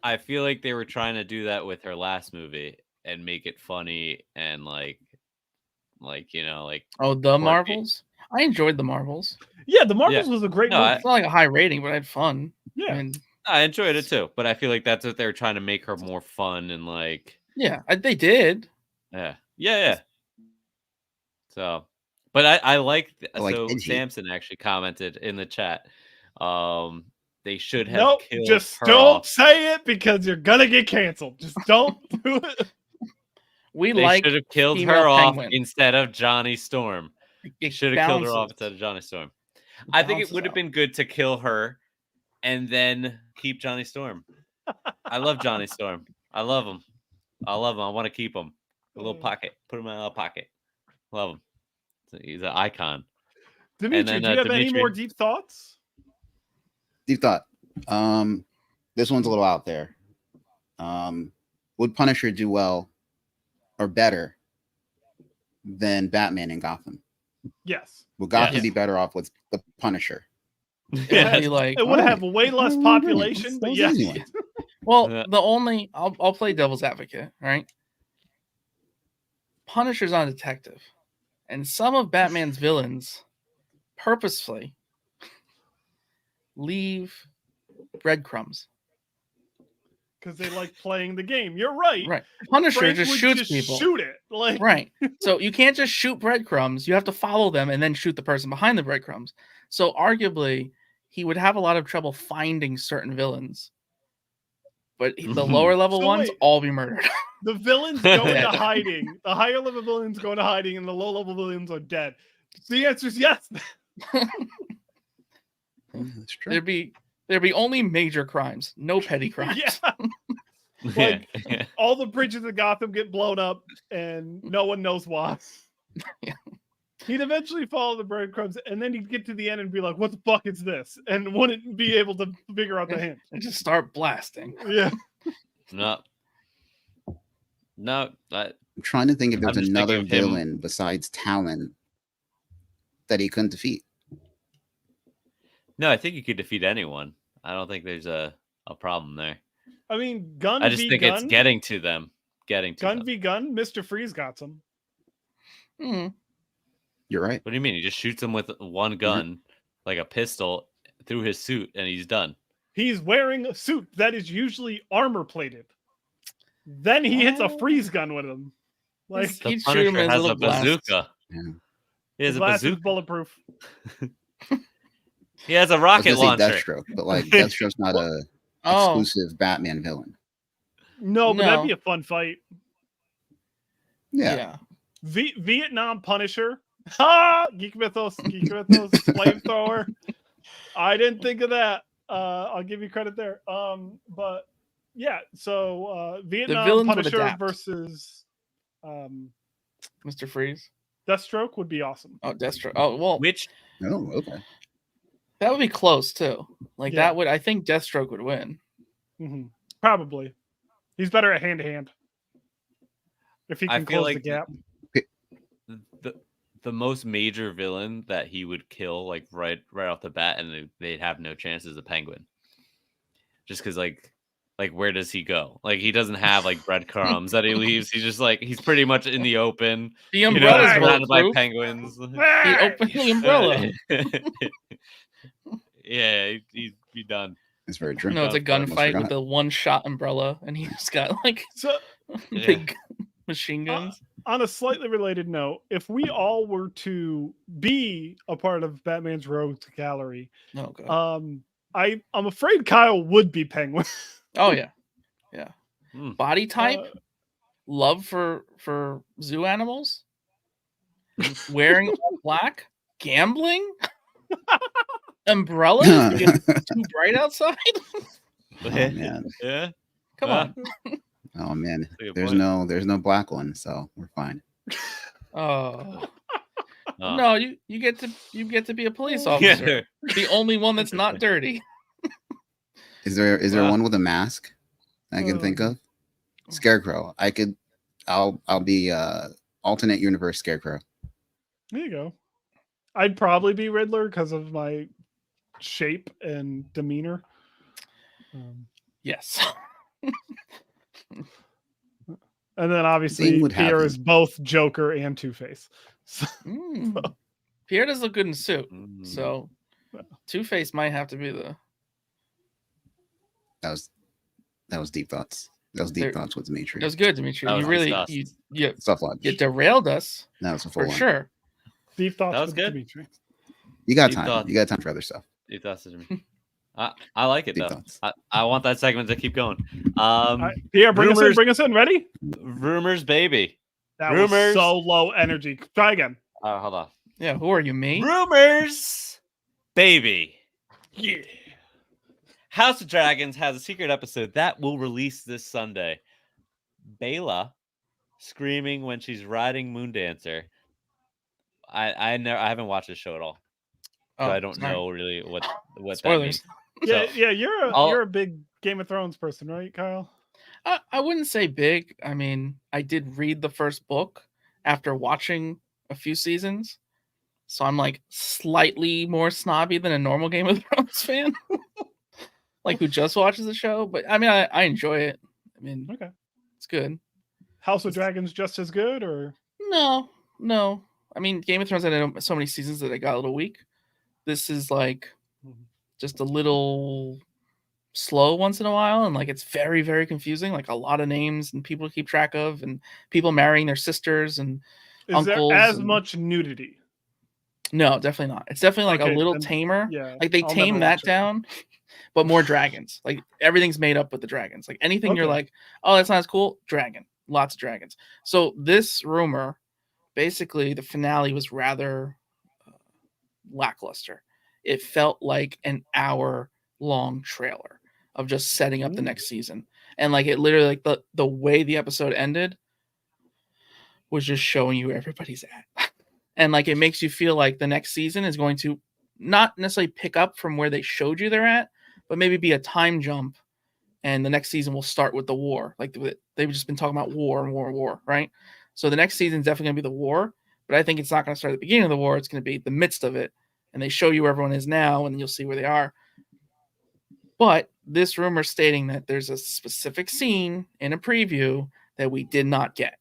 I feel like they were trying to do that with her last movie and make it funny and like Oh, the Marvels. I enjoyed the Marvels. Yeah, the Marvels was a great movie. It's not like a high rating, but I had fun. Yeah, I enjoyed it too, but I feel like that's what they were trying to make her more fun and like. Yeah, they did. Yeah. So, but I like so edgy. Samson actually commented in the chat. They should have killed just her don't off. say it because you're gonna get canceled. Just don't do it. They should have killed her off instead of Johnny Storm. Should have killed her off instead of Johnny Storm. I think it would have been good to kill her and then keep Johnny Storm. I love Johnny Storm. I love him. I want to keep him. A little pocket. Put him in a little pocket. Love him. He's an icon. Dimitri, do you have any more deep thoughts? Deep thought. This one's a little out there. Would Punisher do well or better than Batman in Gotham? Yes. Would Gotham be better off with the Punisher? It would have way less population, but yes. Well, I'll play devil's advocate, right? Punisher's not a detective, and some of Batman's villains purposefully leave breadcrumbs because they like playing the game. You're right. Right. Punisher Frank just would shoots people. Shoot it. Like right. So you can't just shoot breadcrumbs. You have to follow them and then shoot the person behind the breadcrumbs. So arguably, he would have a lot of trouble finding certain villains. But the lower level ones all be murdered. The villains go into hiding. The higher level villains go into hiding, and the low level villains are dead. The answer is yes. That's true. There'd be only major crimes, no petty crimes. Like all the bridges of Gotham get blown up, and no one knows why. Yeah. He'd eventually follow the breadcrumbs, and then he'd get to the end and be like, "What the fuck is this?" And wouldn't be able to figure out the hint. And just start blasting. Yeah. No. I'm trying to think if there's another villain besides Talon that he couldn't defeat. No, I think you could defeat anyone. I don't think there's a problem there. I mean, gun. I just think it's getting to them. Gun v gun. Mr. Freeze got some. Mm-hmm. You're right. What do you mean? He just shoots him with one gun, like a pistol, through his suit, and he's done. He's wearing a suit that is usually armor plated. Then he hits a freeze gun with him. Like the Punisher has a bazooka. Yeah. He has a bazooka. bazooka. Bulletproof. He has a I was rocket gonna say launcher. Deathstroke, but like Deathstroke's not a Oh, exclusive Batman villain. No, but that'd No. be a fun fight. Yeah. Vietnam Punisher. Ha! Geek Mythos, flamethrower. I didn't think of that. I'll give you credit there. But yeah, so Vietnam villains would Punisher adapt. versus Mr. Freeze. Deathstroke would be awesome. Oh, Deathstroke. Oh, well, Which Oh, okay. that would be close too. Like Yeah. that would, I think Deathstroke would win. Mhm. Probably. He's better at hand to hand. If he I can feel close like the gap. the most major villain that he would kill like right off the bat, and they'd have no chance is the Penguin. Just because like where does he go? Like he doesn't have like breadcrumbs that he leaves. He's just like he's pretty much in the open. The You know, umbrella's surrounded by bulletproof. penguins. He opened the umbrella. Yeah, he'd be done. It's very true. No, it's a Almost gunfight forgot. with a one-shot umbrella, and he's got like So big machine guns. on a slightly related note, if we all were to be a part of Batman's Rogues Gallery, Oh god. I'm afraid Kyle would be Penguin. Oh yeah. Hmm. Body type, love for zoo animals, wearing all black, gambling, umbrellas. It's too bright outside. Oh man. Yeah. Come on. Oh man. That's a good There's point. no black one, so we're fine. Oh Oh. no, you get to be a police officer. The only one that's not dirty. Is there Wow. one with a mask I can think of? Scarecrow. I'll be alternate universe Scarecrow. There you go. I'd probably be Riddler because of my shape and demeanor. Yes. And then obviously Thing would Pierre happen. is both Joker and Two-Face. So, Pierre does look good in a suit, Mm. so Two-Face might have to be the. That was deep thoughts. That was deep There- thoughts with Dimitri. It was good, Dimitri. That You was really discussed. you Stuff like derailed us that was a full for one. sure. deep thoughts That was with good. Dimitri. You got Deep time. thoughts. You got time for other stuff. Deep thoughts to me. I like it Deep though. thoughts. I want that segment to keep going. Pierre, bring rumors- us in. Ready? Rumors, baby. That was Rumors. so low energy. Try again. Hold on. Yeah, who are you, me? Rumors, baby. Yeah. House of Dragons has a secret episode that will release this Sunday. Bela screaming when she's riding Moondancer. I haven't watched this show at all, so I don't sorry. know really what that Spoilers. means. Yeah, So, yeah, you're I'll- a big Game of Thrones person, right, Kyle? I wouldn't say big. I mean, I did read the first book after watching a few seasons, so I'm like slightly more snobby than a normal Game of Thrones fan, like who just watches the show. But I mean, I enjoy it. I mean, Okay. it's good. House of Dragons just as good, or No. I mean, Game of Thrones had so many seasons that I got a little weak. This is like just a little slow once in a while, and like it's very, very confusing. Like a lot of names and people to keep track of, and people marrying their sisters and is uncles. there as and- much nudity? No, definitely not. It's definitely like Okay, a little then- tamer. Yeah, Like they I'll never tame that watch it. down, but more dragons. Like everything's made up with the dragons. Like anything you're Okay. like, oh, that's not as cool. Dragon, lots of dragons. So this rumor, basically, the finale was rather lackluster. It felt like an hour-long trailer of just setting up the next season, and like it literally, like the way the episode ended was just showing you where everybody's at. And like it makes you feel like the next season is going to not necessarily pick up from where they showed you they're at, but maybe be a time jump, and the next season will start with the war. Like they've just been talking about war, right? So the next season is definitely going to be the war, but I think it's not going to start at the beginning of the war. It's going to be the midst of it, and they show you where everyone is now, and then you'll see where they are. But this rumor stating that there's a specific scene in a preview that we did not get.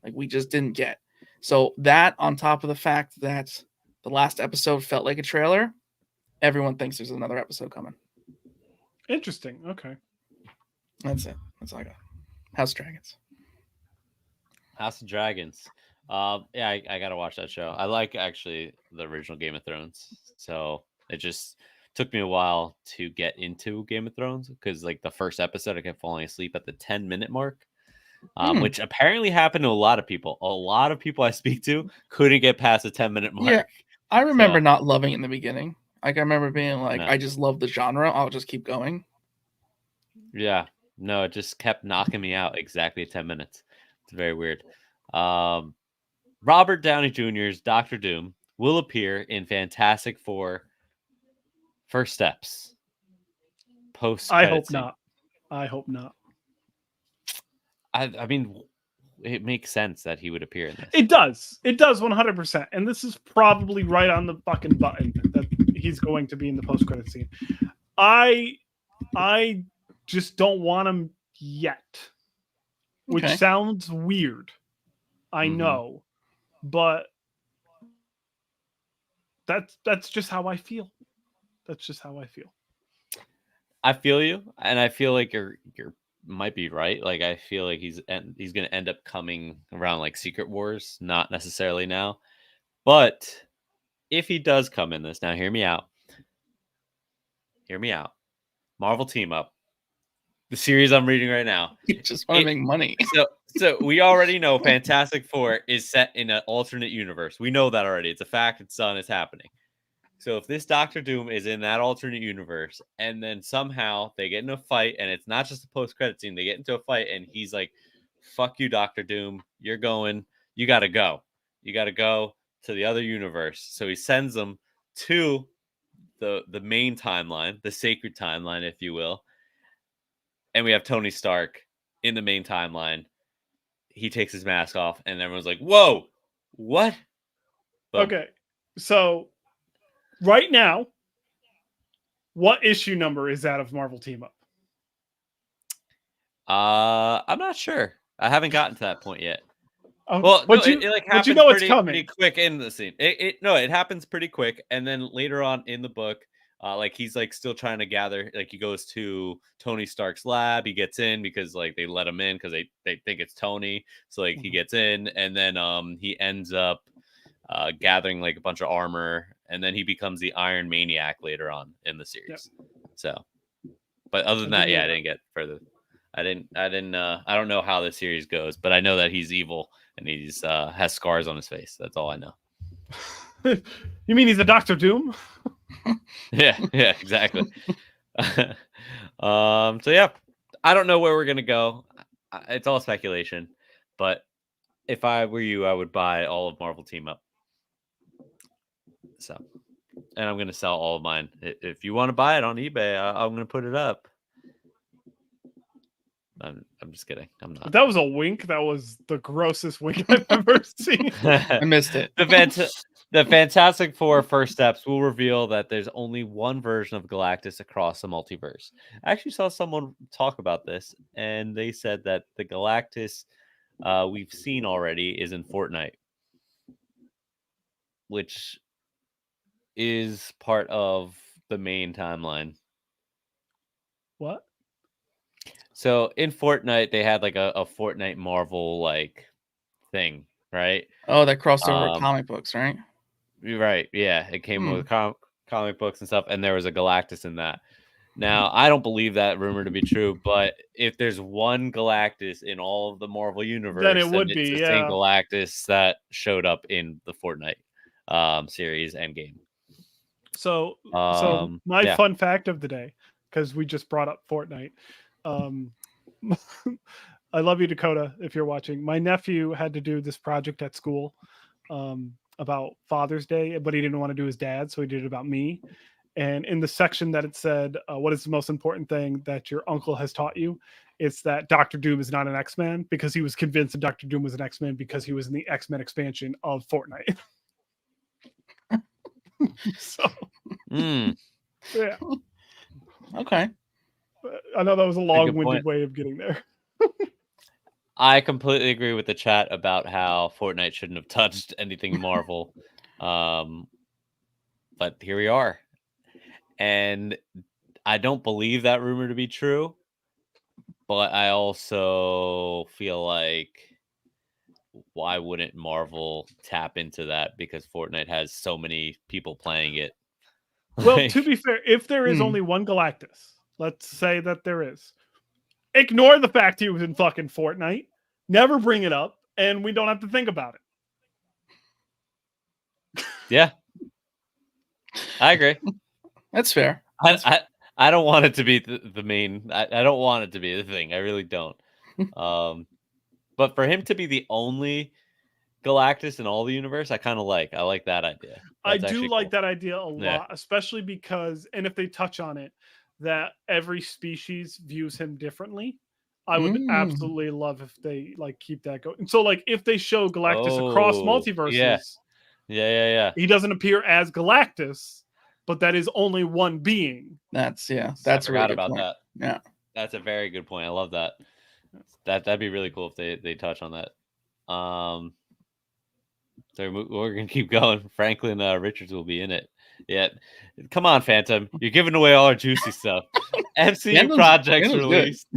Like we just didn't get. So that on top of the fact that the last episode felt like a trailer, everyone thinks there's another episode coming. Interesting. Okay. That's it. That's all I got. House of Dragons. House of Dragons. Yeah, I gotta watch that show. I like actually the original Game of Thrones, so It just took me a while to get into Game of Thrones because, like, the first episode, I kept falling asleep at the 10-minute mark, which apparently happened to a lot of people. A lot of people I speak to couldn't get past the 10-minute mark. Yeah, I remember So, not loving it in the beginning. Like I remember being like, No. I just love the genre. I'll just keep going. yeah, no, it just kept knocking me out exactly 10 minutes. It's very weird. Robert Downey Jr.'s Doctor Doom will appear in Fantastic Four First Steps. Post I hope not. I hope not. I mean, it makes sense that he would appear in this. It does. It does 100%. And this is probably right on the fucking button that he's going to be in the post-credit scene. I just don't want him yet, which Okay. sounds weird. I Mhm. know, but that's just how I feel. That's just how I feel. I feel you, and I feel like you're might be right. Like, I feel like he's going to end up coming around like Secret Wars, not necessarily now. But if he does come in this, now hear me out. Hear me out. Marvel Team Up, the series I'm reading right now. You just want to make money. So we already know Fantastic Four is set in an alternate universe. We know that already. It's a fact. It's done. It's happening. So if this Doctor Doom is in that alternate universe, and then somehow they get in a fight, and it's not just a post-credit scene, they get into a fight, and he's like, "Fuck you, Doctor Doom. You're going. You got to go. You got to go to the other universe." So he sends them to the main timeline, the sacred timeline, if you will. And we have Tony Stark in the main timeline. He takes his mask off, and everyone's like, "Whoa, what?" Boom. Okay, so right now, what issue number is that of Marvel Team Up? I'm not sure. I haven't gotten to that point yet. Oh, Well, but no, you, it like but happens you know it's pretty coming. quick in the scene. It happens pretty quick, and then later on in the book, like he's like still trying to gather. Like he goes to Tony Stark's lab. He gets in because like they let him in because they think it's Tony. So like he gets in, and then he ends up gathering like a bunch of armor, and then he becomes the Iron Maniac later on in the series. So, but other than that, yeah, I didn't get further. I don't know how the series goes, but I know that he's evil and he's has scars on his face. That's all I know. You mean he's a Doctor Doom? Yeah, exactly. So yeah, I don't know where we're gonna go. It's all speculation, but if I were you, I would buy all of Marvel Team Up. So, and I'm gonna sell all of mine. If you want to buy it on eBay, I'm gonna put it up. I'm just kidding. I'm not. That was a wink. That was the grossest wink I've ever seen. I missed it. The Fantastic Four First Steps will reveal that there's only one version of Galactus across the multiverse. I actually saw someone talk about this, and they said that the Galactus we've seen already is in Fortnite, which is part of the main timeline. What? So in Fortnite, they had like a Fortnite Marvel like thing, right? Oh, that crossed over with comic books, right? Right. Yeah. It came with comic books and stuff, and there was a Galactus in that. Now, I don't believe that rumor to be true, but if there's one Galactus in all of the Marvel universe, Then it would it's be, the same yeah. Galactus that showed up in the Fortnite series and game. So Yeah. my fun fact of the day, because we just brought up Fortnite. I love you, Dakota, if you're watching. My nephew had to do this project at school about Father's Day, but he didn't want to do his dad, so he did it about me. And in the section that it said, what is the most important thing that your uncle has taught you? It's that Dr. Doom is not an X-Man, because he was convinced that Dr. Doom was an X-Man because he was in the X-Men expansion of Fortnite. So, yeah. Okay. I know that was a good long-winded point. way of getting there. I completely agree with the chat about how Fortnite shouldn't have touched anything Marvel. But here we are. And I don't believe that rumor to be true, but I also feel like why wouldn't Marvel tap into that, because Fortnite has so many people playing it. Well, Like, to be fair, if there is Hmm. only one Galactus, let's say that there is. Ignore the fact he was in fucking Fortnite. Never bring it up, and we don't have to think about it. yeah, I agree. That's fair. I don't want it to be the main. I don't want it to be the thing. I really don't. But for him to be the only Galactus in all the universe, I kind of like. I like that idea. I That's do actually like cool. that idea a Yeah. lot, especially because, and if they touch on it, that every species views him differently. I would Mm. absolutely love if they like keep that going. So, like, if they show Galactus across Oh, multiverses, yeah. he doesn't appear as Galactus, but that is only one being. That's I that's a really forgot good about point. that. Yeah. That's a very good point. I love that. That'd be really cool if they touch on that. So we're gonna keep going. Franklin Richards will be in it. Yeah, come on, Phantom. You're giving away all our juicy stuff. MCU Phantom's- projects Phantom's good. released.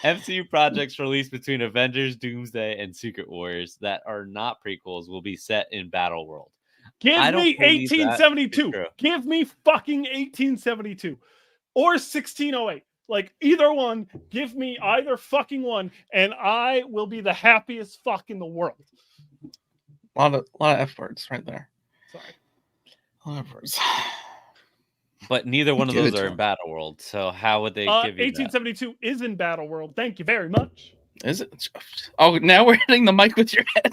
MCU projects released between Avengers, Doomsday, and Secret Wars that are not prequels will be set in Battle World. Give I don't me believe that is 1872. true. Give me fucking 1872 or 1608. Like, either one, give me either fucking one, and I will be the happiest fuck in the world. A lot of F words right there. Sorry. A lot of F words. But neither one of Give those it to are in him. Battle World. So how would they give you that? 1872 is in Battle World. Thank you very much. Is it? Oh, now we're hitting the mic with your head.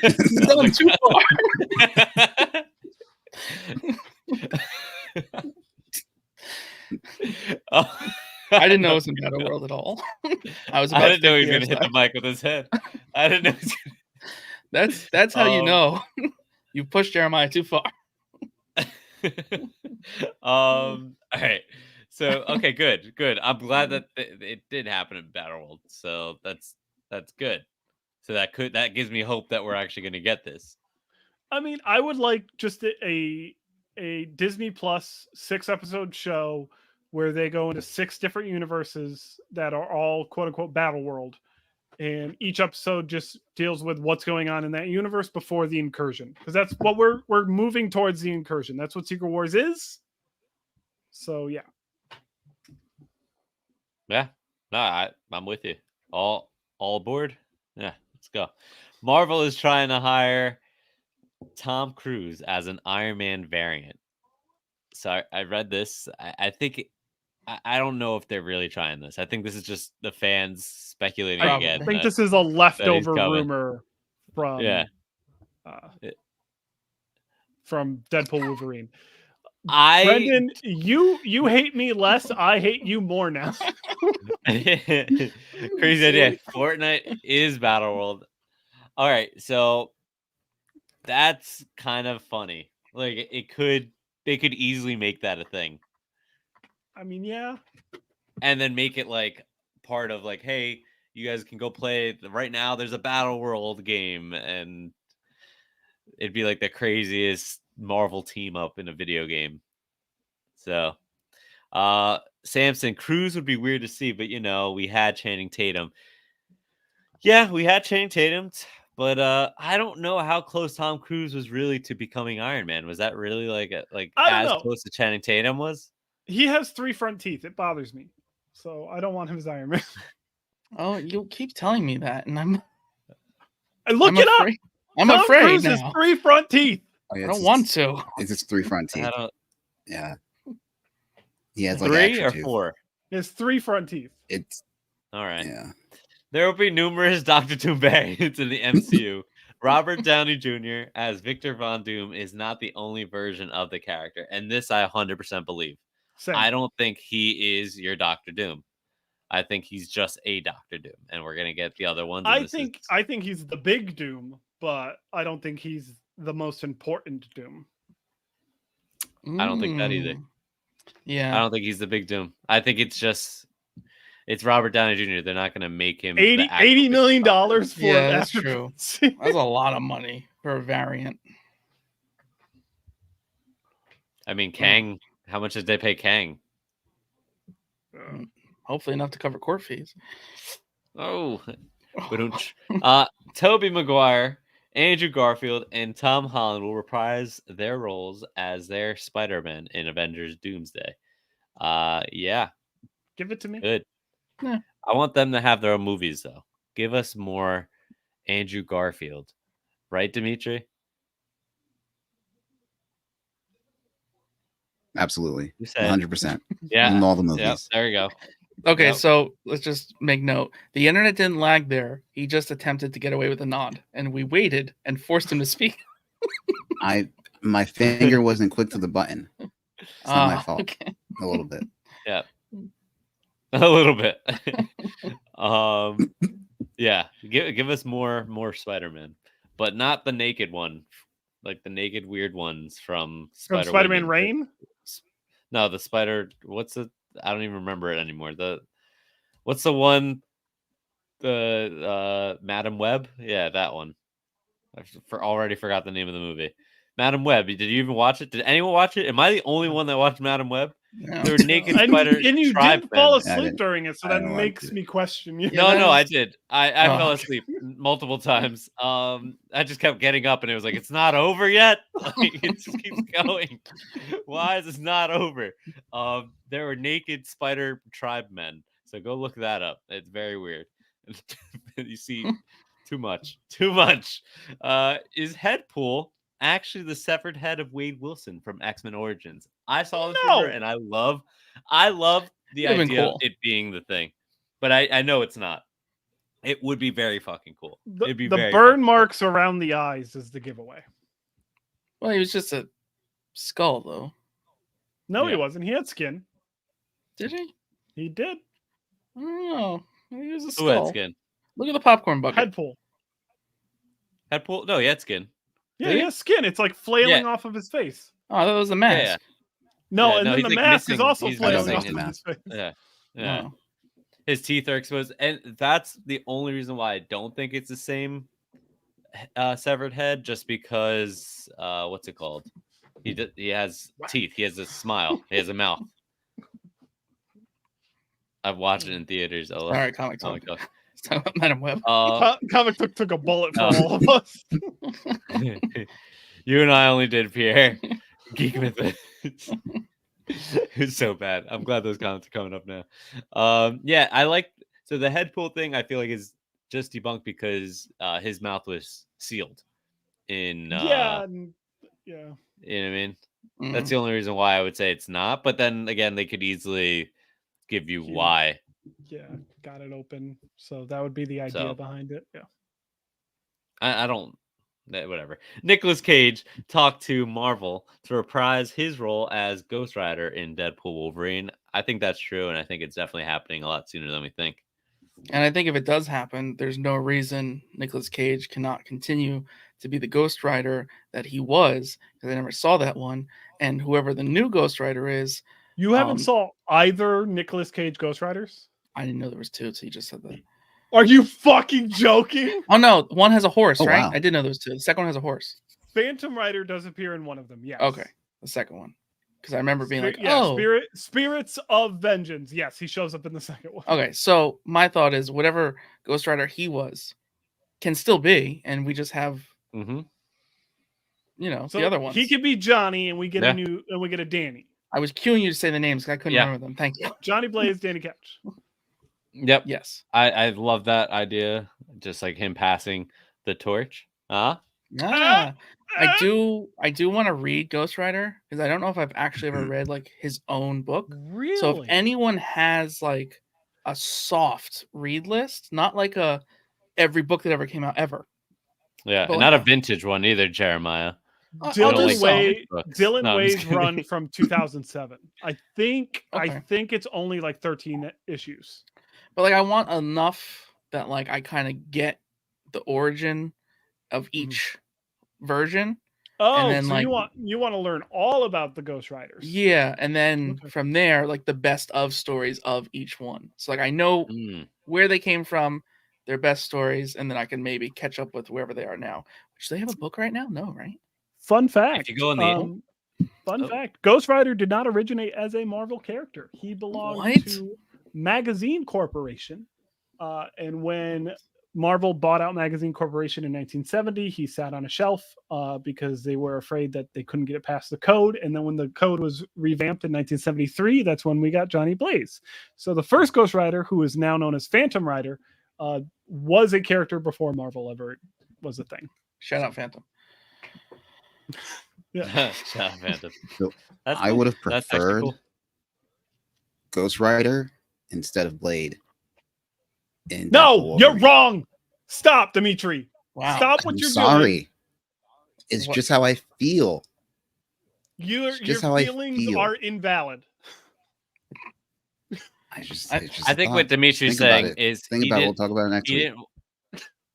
You've gone too far. Oh, I didn't know it was in Battle World at all. I was about I didn't know he was to going to hit the mic with his head. I didn't know. He was That's how you Um, know you pushed Jeremiah too far. All right. So okay, good. I'm glad that it did happen in Battle World. So that's good. So that gives me hope that we're actually going to get this. I mean, I would like just a Disney Plus 6-episode show where they go into 6 different universes that are all quote unquote Battle World. And each episode just deals with what's going on in that universe before the incursion. Because that's what we're moving towards, the incursion. That's what Secret Wars is. So yeah. Yeah. No, I'm with you. All aboard. Yeah, let's go. Marvel is trying to hire Tom Cruise as an Iron Man variant. So I read this. I think I don't know if they're really trying this. I think this is just the fans speculating I Probably. again. think that- this is a leftover coming. rumor from Yeah. From Deadpool Wolverine. I Brendan, you hate me less. I hate you more now. crazy idea. Fortnite is Battle World. All right, so that's kind of funny. Like they could easily make that a thing, I mean, yeah. and then make it like part of like, hey, you guys can go play right now. There's a Battle World game, and it'd be like the craziest Marvel team up in a video game. So, Samson Cruz would be weird to see, but we had Channing Tatum. Yeah, we had Channing Tatum, but I don't know how close Tom Cruise was really to becoming Iron Man. Was that really like I don't as know. close to Channing Tatum was? He has 3 front teeth. It bothers me. So I don't want him as Iron Man. Oh, you keep telling me that, and I'm Look it afraid. up. I'm Tom afraid Cruise now. has 3 front teeth. Oh, yeah, I don't want to. It's just 3 front teeth. I don't, Yeah. He has like 3 extra or tooth. 4. He has 3 front teeth. It's All right. yeah. There will be numerous Doctor Doom variants in the MCU. Robert Downey Jr. as Victor Von Doom is not the only version of the character, and this I 100% believe. Same. I don't think he is your Doctor Doom. I think he's just a Doctor Doom, and we're gonna get the other ones. I think he's the big Doom, but I don't think he's the most important Doom. I don't think that either. Yeah. I don't think he's the big Doom. I think it's Robert Downey Jr. They're not gonna make him $80 million for Yeah, that's after- true. That's a lot of money for a variant. I mean, Kang. How much did they pay Kang? Hopefully enough to cover court fees. Oh, Toby Maguire Andrew Garfield and Tom Holland will reprise their roles as their Spider-Man in Avengers Doomsday. Yeah, Give it to me. good. Yeah. I want them to have their own movies though. Give us more Andrew Garfield. Right, Dimitri? Absolutely. You said 100%. yeah. In all the Yep, movies. there you go. Okay, Yep. so let's just make note. The internet didn't lag there. He just attempted to get away with a nod, and we waited and forced him to speak. My finger wasn't quick to the button. It's not my fault. Okay. A little bit. Yeah. A little bit. Yeah. Give us more Spider-Man, but not the naked one, like the naked weird ones from From Spider-Man Reign? No, the Spider. What's the? I don't even remember it anymore. What's the one? The Madam Web. Yeah, that one. Already forgot the name of the movie. Madam Web. Did you even watch it? Did anyone watch it? Am I the only one that watched Madam Web? No. There were naked spider. And you tribe didn't fall men. asleep during it, so I that didn't makes watch it. me question you. No, that I is- did. I Oh, fell okay. asleep multiple times. I just kept getting up, and it was like, it's not over yet. Like, it just keeps going. Why is this not over? There were naked spider tribe men, so go look that up. It's very weird. You see, too much. Is Headpool actually the severed head of Wade Wilson from X-Men Origins? I saw this rumor, No. and I love the Would've been idea cool. of it being the thing. But I know it's not. It would be very fucking cool. It'd be The very burn fucking marks around the eyes is the giveaway. Well, he was just a skull, though. No, he Yeah. wasn't. He had skin. Did he? He did. I don't know. He was a cool. Who had skull. skin? Look at the popcorn bucket. Headpool. Headpool? No, he had skin. Yeah, Did he he? has skin. It's like flailing Yeah. off of his face. Oh, that was the Yeah, mask. yeah. No, Yeah, and no, then he's, the like, mask is missing- also he's flailing missing off his of his mask. face. Yeah. Yeah. Oh. His teeth are exposed, and that's the only reason why I don't think it's the same severed head. Just because, what's it called? He has teeth. He has a smile. He has a mouth. I've watched it in theaters. I love All right, comic talk. comic talk. Let's talk about Madam Web. Comic took a bullet for Oh. all of us. You and I only did Pierre. Geek with it. It's so bad. I'm glad those comments are coming up now. Yeah, I like so the Headpool thing. I feel like is just debunked because his mouth was sealed. In Yeah. you know what I mean. Mm. That's the only reason why I would say it's not. But then again, they could easily give you Yeah. why. Yeah, got it open. So that would be the idea So. behind it. Yeah. I don't. Whatever. Nicolas Cage talked to Marvel to reprise his role as Ghost Rider in Deadpool Wolverine. I think that's true, and I think it's definitely happening a lot sooner than we think. And I think if it does happen, there's no reason Nicolas Cage cannot continue to be the Ghost Rider that he was, because I never saw that one. And whoever the new Ghost Rider is, You haven't saw either Nicolas Cage Ghost Riders? I didn't know there was two, so you just said that. Are you fucking joking? Oh no, one has a horse, Oh, right? wow. I did know there was two. The second one has a horse. Phantom Rider does appear in one of them. Yes. Okay, the second one, because I remember being like, yeah, oh, Spirits of Vengeance. Yes, he shows up in the second one. okay. So my thought is, whatever Ghost Rider he was, can still be, and we just have, Mm-hmm. you know, So the other ones. he could be Johnny, and we get Yeah. a Danny. I was cueing you to say the names because I couldn't Yeah. remember them. Thank you. Johnny Blaze, Danny Couch. Yep. Yes. I love that idea. Just like him passing the torch. Ah, I do want to read Ghost Rider because I don't know if I've actually ever read like his own book. Really? So if anyone has like a soft read list, not like a every book that ever came out ever. Yeah, But and not a like- vintage one either, Jeremiah. I'll I don't Dylan like Way, comic books. Dylan No, I'm just Way's kidding. run from 2007. I think Okay. it's only like 13 issues. But like I want enough that like I kind of get the origin of each version. Oh, then, so like- you want to learn all about the Ghost Riders. Yeah, and then Okay. from there, like the best of stories of each one. So like I know Mm. where they came from, their best stories, and then I can maybe catch up with wherever they are now. Which they have a book right now? No, right? Fun fact. If you go in the fun Oh. fact. Ghost Rider did not originate as a Marvel character. He belonged What? to Magazine Corporation. And when Marvel bought out Magazine Corporation in 1970. He sat on a shelf because they were afraid that they couldn't get it past the code. And then when the code was revamped in 1973, that's when we got Johnny Blaze. So the first Ghost Rider, who is now known as Phantom Rider, was a character before Marvel ever was a thing. Shout out Phantom. Yeah. Shout out, Phantom. So That's I cool. would have That's actually preferred cool. Ghost Rider instead of Blade. In No, Deadpool you're Wolverine. wrong. Stop, Dimitri. Wow. Stop what I'm you're sorry. doing. It's What? just how I feel. Your just how I feelings feel. are invalid. I think what Dimitri's Think about saying it. is Think about it. We'll talk about it next week.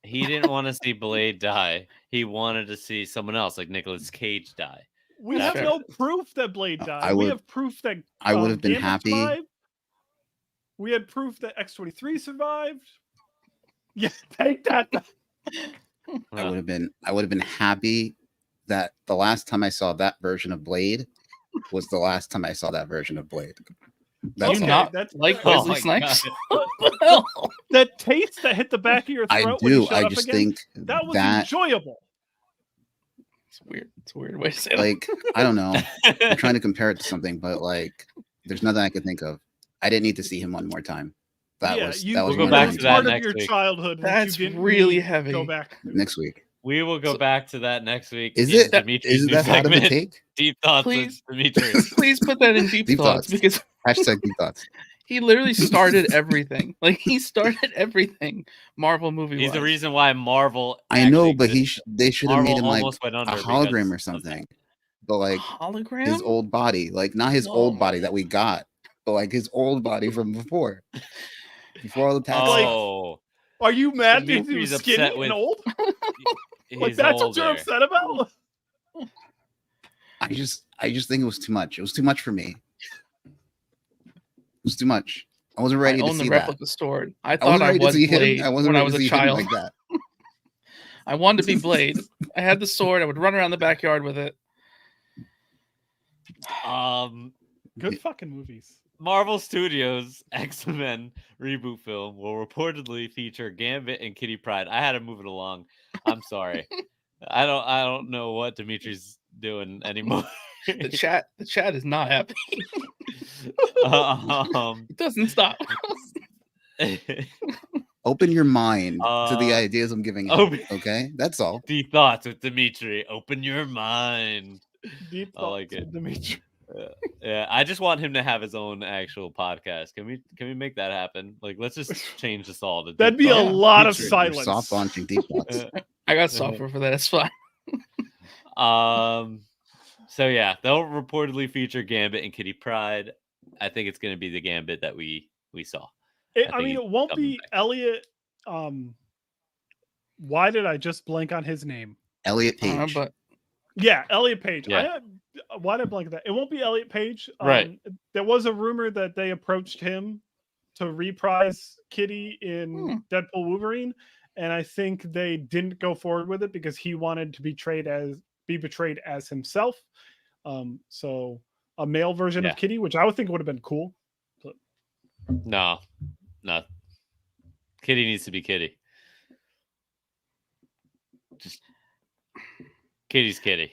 He didn't want to see Blade die. He wanted to see someone else, like Nicolas Cage, die. We That's have fair. no proof that Blade died. I We would- have proof that I would have been Gambit happy. survived. We had proof that X-23 survived. Yeah, take that. I would have been happy that the last time I saw that version of Blade was the last time I saw that version of Blade. That's you Okay, not that's like fair. Oh Wesley my Snipes? God. What the hell? The taste that hit the back of your I throat when you do. shut I up just again, think that was that enjoyable. It's weird. It's a weird way to say that. like I don't know. I'm trying to compare it to something, but like there's nothing I could think of. I didn't need to see him one more time. That was We'll go one back of to the that part of next your week. childhood. which That's you didn't really need to heavy. Go back. next week. We will go back to that next week. Is in it Dimitri's is new that hot of a segment, take? Deep thoughts Please. with Dimitri. Please put that in deep, Deep thoughts, thoughts. because Hashtag deep thoughts. he literally started everything. Like he started everything Marvel movie. He's the reason why Marvel. I know, actually but exists. they should have Marvel made him like almost went a under hologram because or of something. that. But like hologram. his old body, like not his Whoa. old body that we got, but like his old body from before all the tax stuff. Oh, Are you mad because he Dimitri's was upset skinny with- and old? Like he's that's what you're older. upset about? I just think it was too much. It was too much for me. It was too much. I wasn't ready I to own see the that. replica sword. I I thought wasn't I ready to was see Blade him. I wasn't when I ready was to a see him child. like that. I wanted to be Blade. I had the sword. I would run around the backyard with it. Good fucking movies. Marvel Studios' X-Men reboot film will reportedly feature Gambit and Kitty Pryde. I had to move it along. I'm sorry. I don't know what Dimitri's doing anymore. The chat is not happy. um, It doesn't stop. Open your mind to the Uh, ideas I'm giving out. open- Okay, that's all. Deep thoughts with Dimitri. Open your mind. Deep I like thoughts it. with Dimitri. Yeah, I just want him to have his own actual podcast. Can we make that happen? Like, let's just change this all to. That'd Deep be a Thoughts with lot of Dimitri. You're silence. soft launching deep thoughts. I got software for that. It's fine. So yeah, they'll reportedly feature Gambit and Kitty Pryde. I think it's going to be the Gambit that we saw. I think mean, he's it won't coming be Elliot. Why did I just blank on his name? Elliot Page. But Yeah, Elliot Page. Yeah. Why did I blank that? It won't be Elliot Page. Right. There was a rumor that they approached him to reprise Kitty in Deadpool Wolverine, and I think they didn't go forward with it because he wanted to be betrayed as himself. So a male version Yeah. of Kitty, which I would think would have been cool. No. Kitty needs to be Kitty. Just Kitty's Kitty.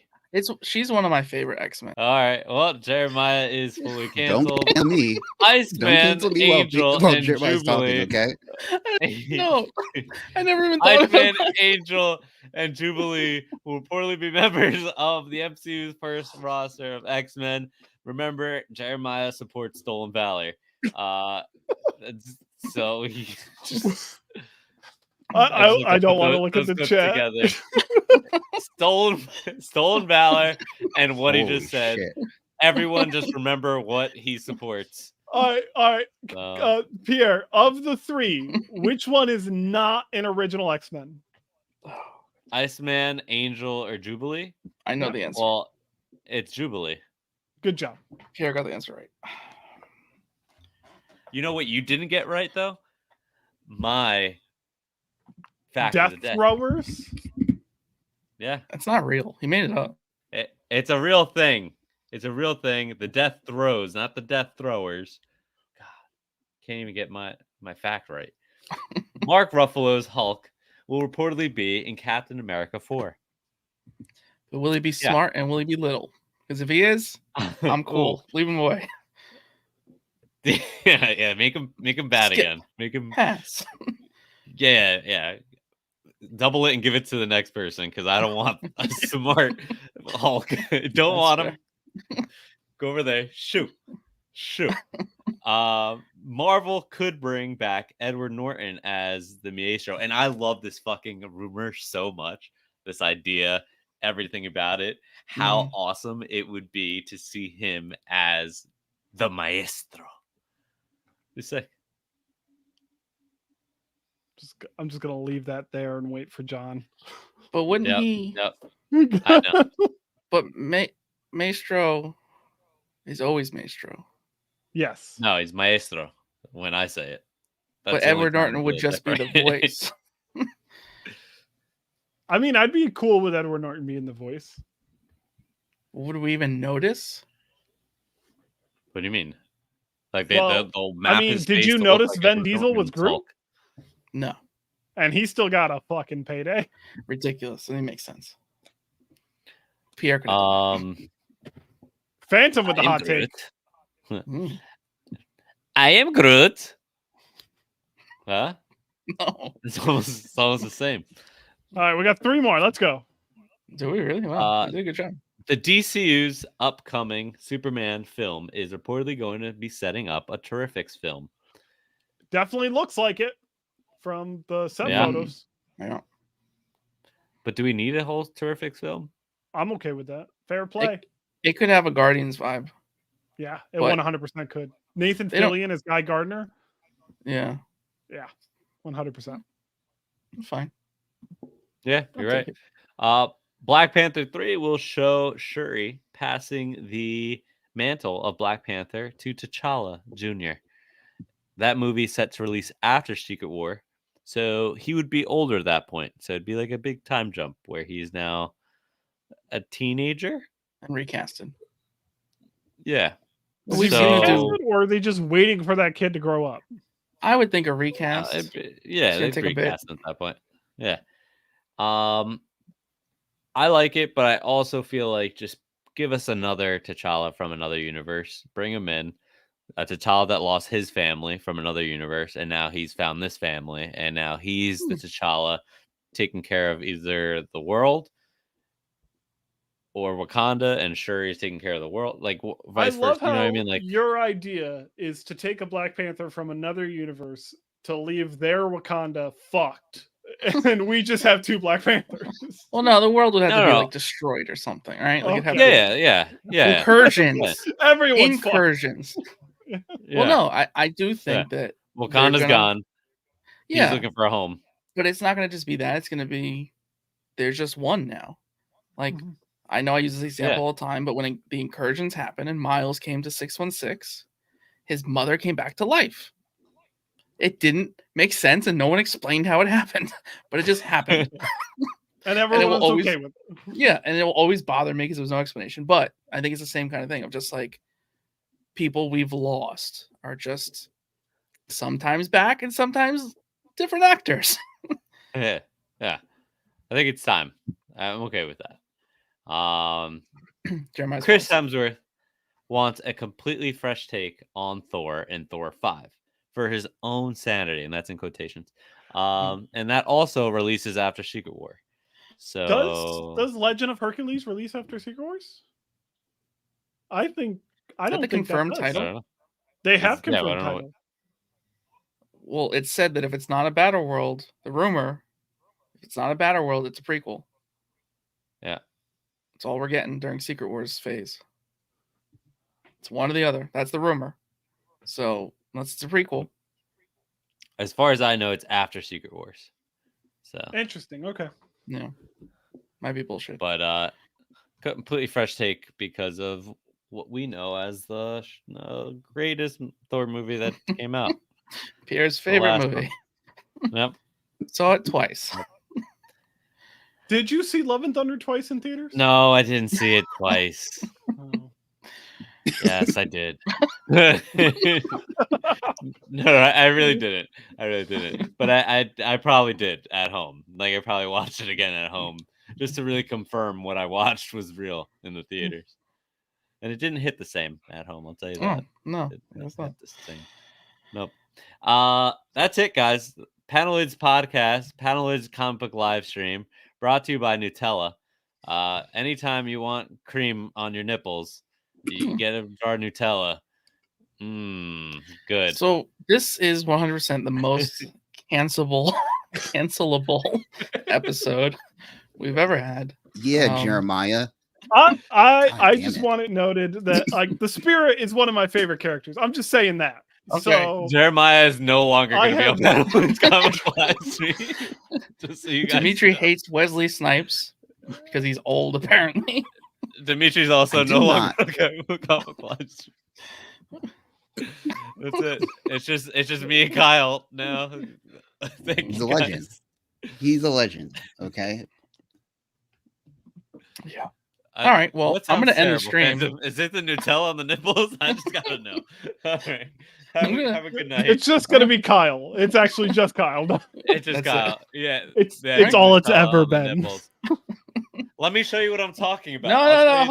she's one of my favorite X-Men. All right. Well, Jeremiah is fully Don't canceled. cancel me. Don't Iceman, cancel me Angel, while and Jeremiah's Jubilee. talking, okay? No, I never even thought Iceman, about that. Angel, and Jubilee will reportedly be members of the MCU's first roster of X-Men. Remember, Jeremiah supports Stolen Valor. So he just I don't want to look at the chat. Stolen Valor and what he Holy just said. shit. Everyone just remember what he supports. All right. So, Pierre, of the three, which one is not an original X-Men? Iceman, Angel, or Jubilee? I know the answer. Well, it's Jubilee. Good job. Pierre got the answer right. You know what you didn't get right though? My fact Death of the day. Throwers? Yeah, That's not real. He made it up. it's a real thing. It's a real thing. The death throws, not the death throwers. God, can't even get my fact right. Mark Ruffalo's Hulk will reportedly be in Captain America 4. But will he be Yeah. smart and will he be little? Because if he is, I'm cool. Leave him away. Yeah, make him bad Skip. again. Make him Pass. yeah. Double it and give it to the next person because I don't want a smart Hulk. Don't want him. Go over there. Shoot. Marvel could bring back Edward Norton as the Maestro, and I love this fucking rumor so much. This idea, everything about it, how awesome it would be to see him as the Maestro. Just say, I'm just gonna leave that there and wait for John. But wouldn't Yep, he? yep. I know. But Maestro is always Maestro. Yes. No, he's Maestro when I say it. But the only Edward time Norton it's would really just be the different. voice. I mean, I'd be cool with Edward Norton being the voice. Would we even notice? What do you mean? Like Well, they'll map I mean, his did face you to look notice like Vin Edward Diesel was Norton's Groot? Hulk. No. And he still got a fucking payday. Ridiculous. It makes sense. Pierre could have done Phantom with the I am hot take. Groot. that. I am Groot. Huh? No. It's almost the same. All right, we got 3 more. Let's go. Do we really? Wow. Uh, You did a good job. The DCU's upcoming Superman film is reportedly going to be setting up a Terrifics film. Definitely looks like it from the set Yeah. photos. Yeah. But do we need a whole Terrifics film? I'm okay with that. Fair play. It could have a Guardians vibe. Yeah, it But- 100% could. Nathan They don't- Fillion as Guy Gardner. Yeah. Yeah, 100%. Fine. Yeah, I'll you're take right. it. Black Panther 3 will show Shuri passing the mantle of Black Panther to T'Challa Jr. That movie set to release after Secret War, so he would be older at that point. So it'd be like a big time jump where he's now a teenager. And recasted. Yeah. Is he So- recasted, or are they just waiting for that kid to grow up? I would think a recast. Yeah, gonna they take a bit. recast at that point. Yeah. I like it, but I also feel like just give us another T'Challa from another universe. Bring him in. A T'Challa that lost his family from another universe, and now he's found this family, and now he's the T'Challa taking care of either the world or Wakanda, and Shuri is taking care of the world. Like vice I love versa. You know how what I mean? Like your idea is to take a Black Panther from another universe to leave their Wakanda fucked, and we just have 2 Black Panthers. Well, no, the world would have to be No. like destroyed or something, right? Like it'd have yeah. to incursions. Everyone's fucked. Incursions. Yeah. Well, no, I do think that Wakanda's gonna- gone. yeah, He's looking for a home. but it's not going to just be that. It's going to be there's just one now. Like Mhm. I know I use this example all the time, but when the incursions happened and Miles came to 616, his mother came back to life. It didn't make sense, and no one explained how it happened, but it just happened. And it everyone will was always- okay with it. Yeah, and it will always bother me because there was no explanation. But I think it's the same kind of thing of just like people we've lost are just sometimes back and sometimes different actors. Yeah. I think it's time. I'm okay with that. Jeremiah's Chris fault. Hemsworth wants a completely fresh take on Thor in Thor 5 for his own sanity, and that's in quotations. And that also releases after Secret War. So Does Legend of Hercules release after Secret Wars? I don't the think confirmed that does. I title? don't know. They have Yeah, I confirmed don't know title. Well, it said that if it's not a Battle World, the rumor, if it's not a Battle World, it's a prequel. Yeah. That's all we're getting during Secret Wars phase. It's one or the other. That's the rumor. So unless it's a prequel. As far as I know, it's after Secret Wars. So, Interesting. Okay. Yeah. Might be bullshit. but completely fresh take because of what we know as the greatest Thor movie that came out. Pierre's favorite last movie. Yep. Saw it twice. Did you see Love and Thunder twice in theaters? No, I didn't see it twice. Oh. Yes, I did. No, I really didn't. I really didn't. But I probably did at home. Like I probably watched it again at home just to really confirm what I watched was real in the theaters. And it didn't hit the same at home. I'll tell you that. Oh, no, It that's didn't not. hit the same. Nope. That's it, guys. Panelids podcast, Panelids comic book live stream, brought to you by Nutella. Anytime you want cream on your nipples, you get a jar of Nutella. Good. So this is 100% the most cancelable episode we've ever had. Yeah, Jeremiah. I damn just it. want it noted that like the Spirit is one of my favorite characters. I'm just saying that. Okay. So Jeremiah is no longer I going to be on have- Panelids comic live stream. Just so you guys Dimitri know. hates Wesley Snipes because he's old, apparently. Dimitri's also I no do longer not. on comic live stream. That's it. It's just me and Kyle now. Thank He's you a legend. guys. He's a legend. Okay. Yeah. All right. Well, What I'm going to sounds end the terrible, stream. fans? Is it the Nutella on the nipples? I just gotta know. All right. Have a good night. it's just gonna be Kyle. It's actually just Kyle. It's just That's it. Kyle. Yeah. It's yeah, it's all it's Nutella ever on the been. nipples. Let me show you what I'm talking about. No, I'll no, show no, you hold